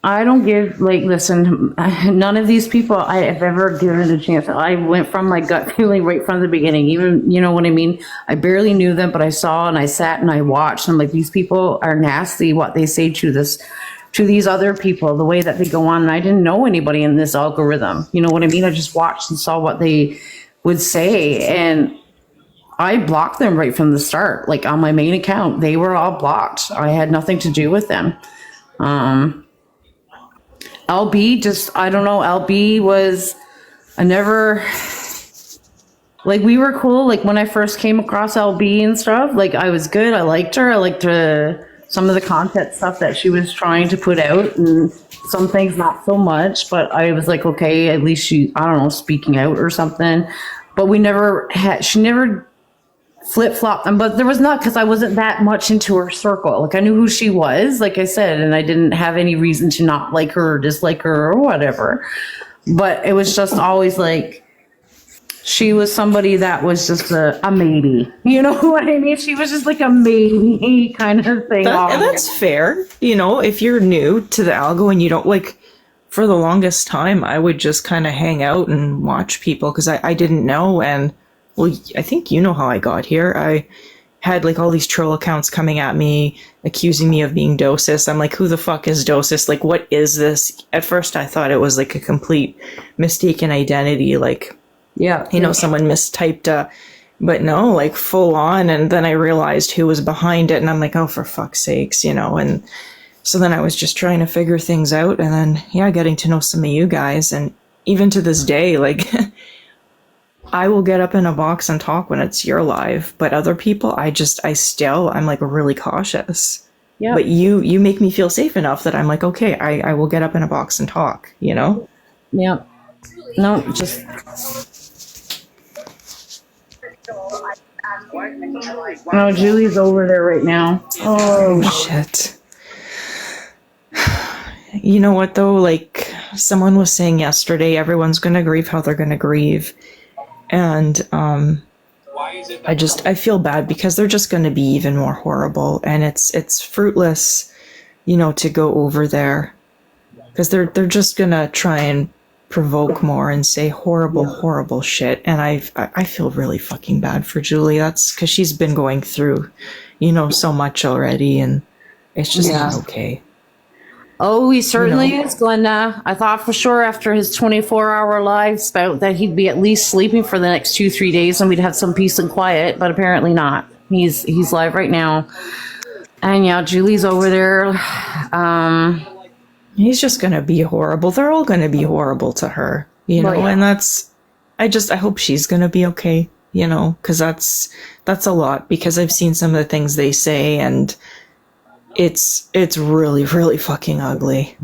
I don't give, like, listen, none of these people I have ever given a chance. I went from my gut feeling right from the beginning. Even, you know what I mean? I barely knew them, but I saw and I sat and I watched. And I'm like, these people are nasty, what they say to these other people, the way that they go on. And I didn't know anybody in this algorithm. You know what I mean? I just watched and saw what they would say. And I blocked them right from the start. Like, on my main account, they were all blocked. I had nothing to do with them. LB just, I don't know, LB was, I never, like, we were cool. Like, when I first came across LB and stuff, like, I was good. I liked her. I liked some of the content stuff that she was trying to put out, and some things not so much, but I was like, okay, at least she, I don't know, speaking out or something. But we never had, she never flip-flop them, but there was not, because I wasn't that much into her circle. Like, I knew who she was, like I said, and I didn't have any reason to not like her or dislike her or whatever. But it was just always like, she was somebody that was just a maybe. You know what I mean? She was just like a maybe kind of thing. That's fair. You know, if you're new to the algo and you don't, like, for the longest time, I would just kind of hang out and watch people because I didn't know. And, well, I think you know how I got here. I had, like, all these troll accounts coming at me, accusing me of being Dosis. I'm like, who the fuck is Dosis? Like, what is this? At first, I thought it was, like, a complete mistaken identity. Like, yeah, you know, someone mistyped but no, like, full on. And then I realized who was behind it. And I'm like, oh, for fuck's sakes, you know. And so then I was just trying to figure things out. And then, yeah, getting to know some of you guys. And even to this day, like, I will get up in a box and talk when it's your live, but other people, I'm like really cautious. Yeah. But you make me feel safe enough that I'm like, okay, I will get up in a box and talk, you know? Yeah. No, just. No, Julie's over there right now. Oh, shit. You know what though? Like, someone was saying yesterday, everyone's going to grieve how they're going to grieve. And I feel bad because they're just going to be even more horrible, and it's fruitless, you know, to go over there because they're just going to try and provoke more and say horrible shit. And I feel really fucking bad for Julie. That's because she's been going through, you know, so much already, and it's just not okay. Oh, he certainly is, Glenda. I thought for sure after his 24-hour live spout that he'd be at least sleeping for the next 2-3 days and we'd have some peace and quiet, but apparently not. He's live right now. And yeah, Julie's over there. He's just going to be horrible. They're all going to be horrible to her, you know, and I hope she's going to be okay, you know, because that's a lot, because I've seen some of the things they say, and it's really, really fucking ugly.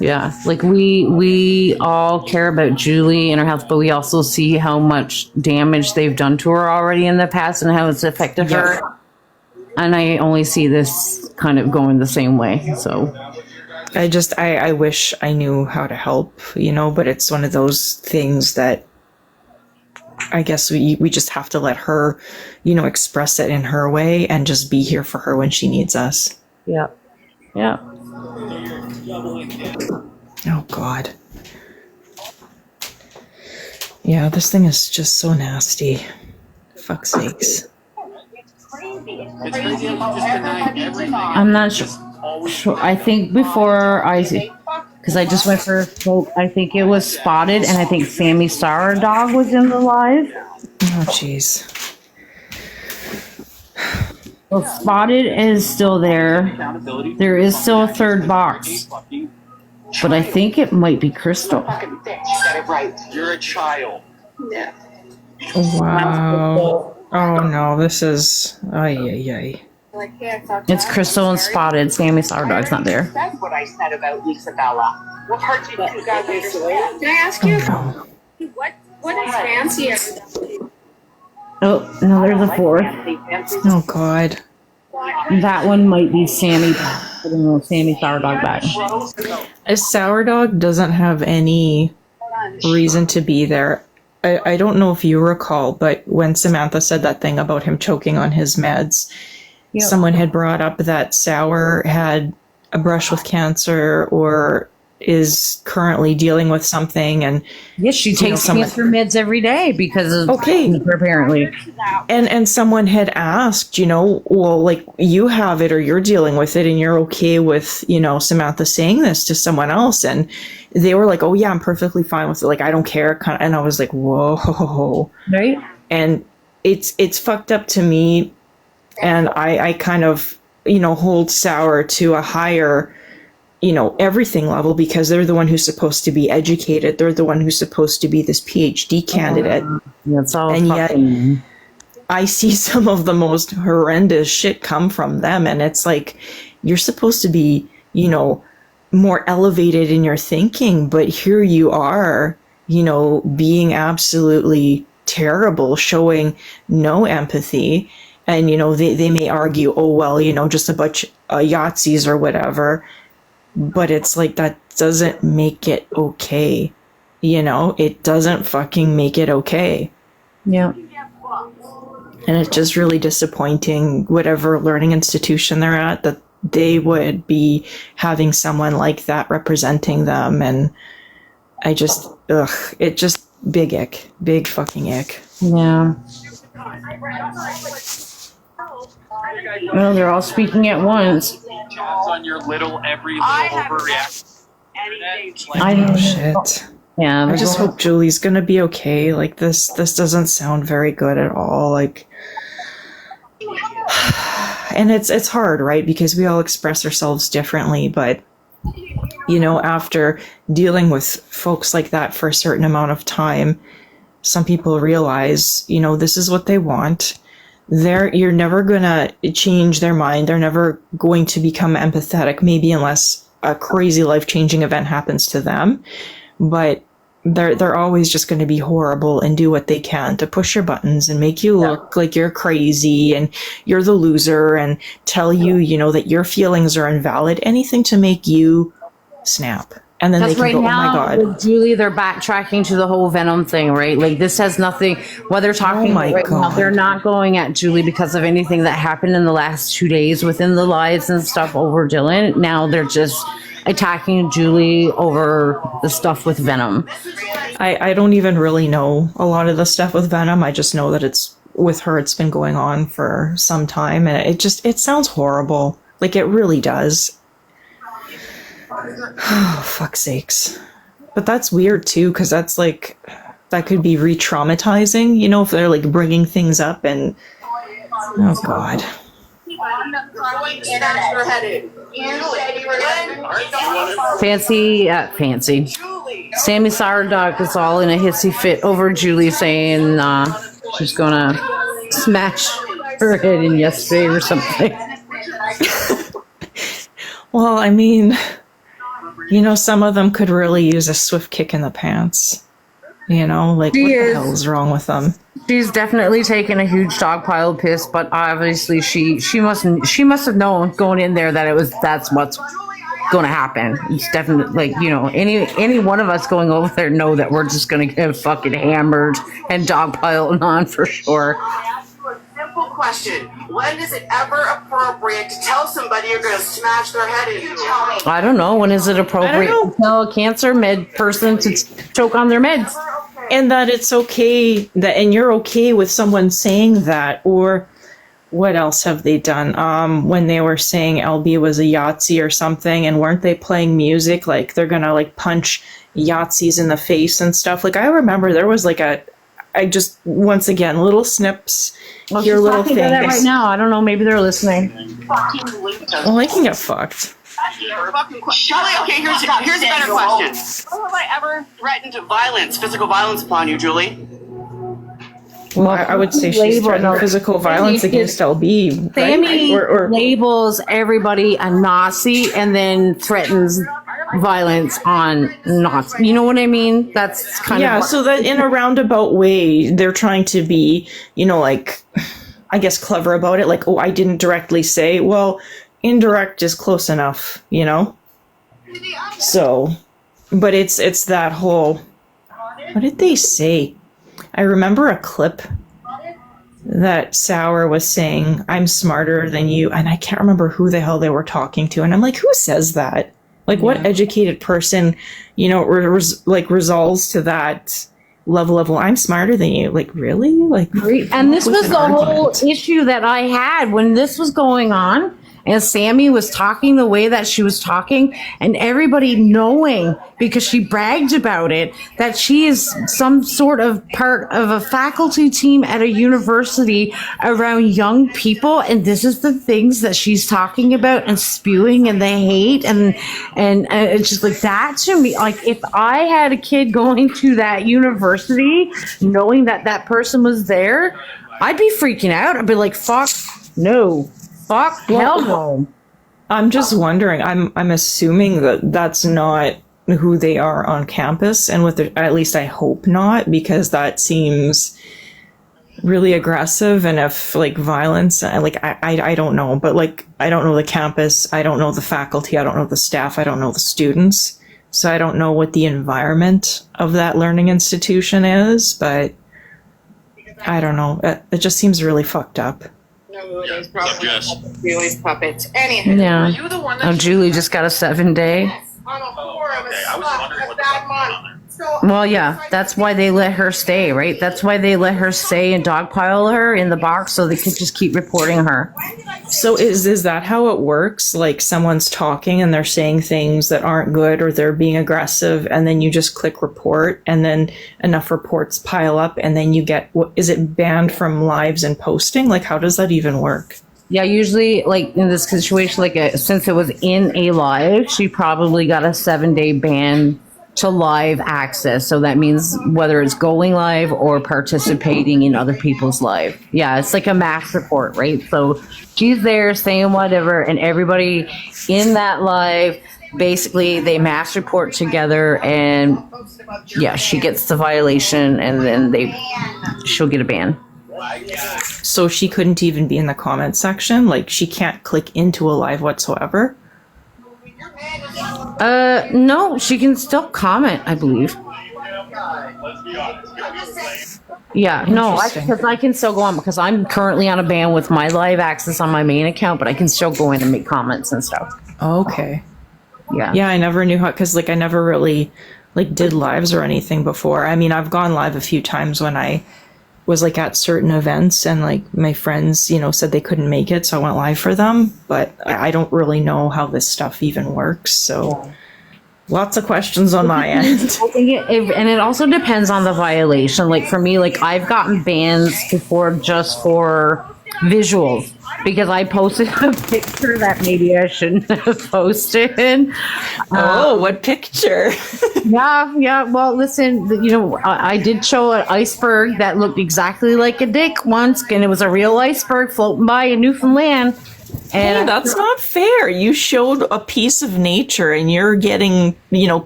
Yeah. Like, we all care about Julie and her health, but we also see how much damage they've done to her already in the past and how it's affected her. And I only see this kind of going the same way. So I wish I knew how to help, you know, but it's one of those things that I guess we just have to let her, you know, express it in her way and just be here for her when she needs us. Yeah. Oh, God. Yeah, this thing is just so nasty. Fuck's sakes. I'm not sure. I think before because I just went for a vote, I think it was Spotted, and I think Sammy Star Dog was in the live. Oh, jeez. Well, Spotted is still there. There is still a third box. But I think it might be Crystal. You're a child. Yeah. Wow. Oh, no, this is... Ay. It's Crystal and Spotted. Sammy Sourdog's not there. That's what I said about Isabella. What part did you guys understand? Can I ask you, what is Fancy? Oh, no, there's a fourth. Oh, God. That one might be Sammy. I don't know, Sammy Sourdog back. A Sourdog doesn't have any reason to be there. I don't know if you recall, but when Samantha said that thing about him choking on his meds, someone had brought up that Sour had a brush with cancer or is currently dealing with something, and yes, she takes cancer meds every day because of cancer, apparently. And someone had asked, you know, well, like, you have it or you're dealing with it and you're okay with, you know, Samantha saying this to someone else, and they were like, oh yeah, I'm perfectly fine with it, like, I don't care, and I was like, whoa, right? And it's fucked up to me, and I kind of, you know, hold Sour to a higher, you know, everything level, because they're the one who's supposed to be educated. They're the one who's supposed to be this PhD candidate. That's all. And yet I see some of the most horrendous shit come from them. And it's like, you're supposed to be, you know, more elevated in your thinking, but here you are, you know, being absolutely terrible, showing no empathy. And, you know, they may argue, oh, well, you know, just a bunch of Yahtzees or whatever. But it's like, that doesn't make it okay. You know, it doesn't fucking make it okay. Yeah. And it's just really disappointing, whatever learning institution they're at, that they would be having someone like that representing them. And I just, it just, big ick. Big fucking ick. Yeah. Well, they're all speaking at once. On your little every little overreaction. I know. Shit. Yeah. I just hope Julie's gonna be okay. Like, this doesn't sound very good at all. Like, and it's hard, right? Because we all express ourselves differently, but you know, after dealing with folks like that for a certain amount of time, some people realize, you know, this is what they want. You're never gonna change their mind. They're never going to become empathetic, maybe unless a crazy life-changing event happens to them. But they're always just going to be horrible and do what they can to push your buttons and make you look like you're crazy and you're the loser, and tell you, you know, that your feelings are invalid. Anything to make you snap. And then they can right go, oh now, my God. with Julie, they're backtracking to the whole Venom thing, right? Like, this has nothing, what they're talking about right now, they're not going at Julie because of anything that happened in the last 2 days within the lives and stuff over Dylan. Now they're just attacking Julie over the stuff with Venom. I don't even really know a lot of the stuff with Venom. I just know that it's with her, it's been going on for some time, and it sounds horrible. Like, it really does. Oh, fuck's sakes. But that's weird too, because that's like, that could be re-traumatizing, you know, if they're like bringing things up and, oh God. Fancy. Sammy Sourdough is all in a hissy fit over Julie saying she's gonna smash her head in yesterday or something. Well, I mean, you know, some of them could really use a swift kick in the pants. You know, like, what the hell is wrong with them? She's definitely taken a huge dogpile piss, but obviously she must have known going in there that that's what's going to happen. It's definitely, like, you know, any one of us going over there know that we're just going to get fucking hammered and dogpiled on for sure. Simple question: when is it ever appropriate to tell somebody you're going to smash their head in? I don't know. When is it appropriate to tell a cancer med person to choke on their meds? And that it's okay that, and you're okay with someone saying that. Or what else have they done? When they were saying LB was a Yahtzee or something, and weren't they playing music like they're gonna like punch Yahtzees in the face and stuff? Like, I remember there was like I just, once again, little snips, well, your little things. That right now, I don't know. Maybe they're listening. Well, I can get fucked. Shelly, okay, here's a better question. When have I ever threatened violence, physical violence upon you, Julie? Well, I would say she's threatened physical violence against LB. Sammy or labels everybody a Nazi and then threatens violence on Nazi. You know what I mean? That's kind of so that in a roundabout way, they're trying to be, you know, like, I guess clever about it. Like, oh, I didn't directly say. Well, indirect is close enough, you know. So, but it's that whole. What did they say? I remember a clip that Sour was saying, "I'm smarter than you," and I can't remember who the hell they were talking to. And I'm like, who says that? Like, what educated person, you know, resolves to that level of, well, I'm smarter than you? Like, really? Like, and this was the whole issue that I had when this was going on. And Sammy was talking the way that she was talking, and everybody knowing, because she bragged about it, that she is some sort of part of a faculty team at a university around young people. And this is the things that she's talking about and spewing, and the hate. And it's just like that to me. Like, if I had a kid going to that university, knowing that that person was there, I'd be freaking out. I'd be like, fuck, no. Fuck, hell no. I'm just wondering. I'm assuming that that's not who they are on campus, and at least I hope not, because that seems really aggressive, and if like violence, I don't know, but like I don't know the campus, I don't know the faculty, I don't know the staff, I don't know the students, so I don't know what the environment of that learning institution is, but I don't know, it just seems really fucked up. No, there's probably Julie's puppets. Anyhow, Yeah. are you the one that Oh, Julie just got a 7-day. on a floor of a Okay, I was wondering what the bad fuck was going on month? there. So Well, yeah, that's why they let her stay, right? That's why they let her stay and dogpile her in the box so they could just keep reporting her. So is that how it works? Like someone's talking and they're saying things that aren't good or they're being aggressive, and then you just click report, and then enough reports pile up, and then you get, what is it, banned from lives and posting? Like how does that even work? Yeah, usually, like in this situation, since it was in a live, she probably got a 7-day ban to live access. So that means whether it's going live or participating in other people's live. Yeah, it's like a mass report, right? So she's there saying whatever, and everybody in that live, basically they mass report together, and yeah, she gets the violation, and then she'll get a ban. So she couldn't even be in the comment section? Like she can't click into a live whatsoever? No, she can still comment, I believe. Yeah, no, because I can still go on, because I'm currently on a ban with my live access on my main account, but I can still go in and make comments and stuff. Okay. Yeah. Yeah, I never knew how, because like I never really like did lives or anything before. I mean, I've gone live a few times when I was like at certain events, and like my friends, you know, said they couldn't make it, so I went live for them, but I don't really know how this stuff even works, so lots of questions on my end. I think and it also depends on the violation. Like for me, like I've gotten bans before just for visuals, because I posted a picture that maybe I shouldn't have posted. Oh, what picture? Yeah. Well, listen, I did show an iceberg that looked exactly like a dick once, and it was a real iceberg floating by in Newfoundland. And hey, that's not fair. You showed a piece of nature and you're getting,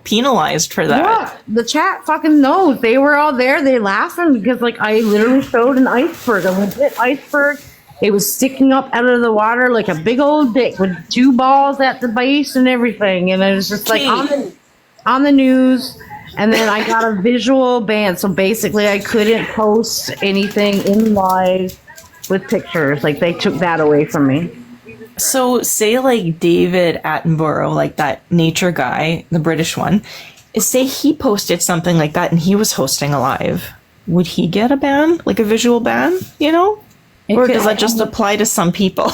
penalized for that. Yeah, the chat fucking knows. They were all there. They laughing because like I literally showed an iceberg, a legit iceberg. It was sticking up out of the water like a big old dick with 2 balls at the base and everything. And it was just like on the news. And then I got a visual ban. So basically I couldn't post anything in live with pictures. Like they took that away from me. So say like David Attenborough, like that nature guy, the British one, say he posted something like that and he was hosting a live. Would he get a ban? Like a visual ban, Or does that just apply to some people?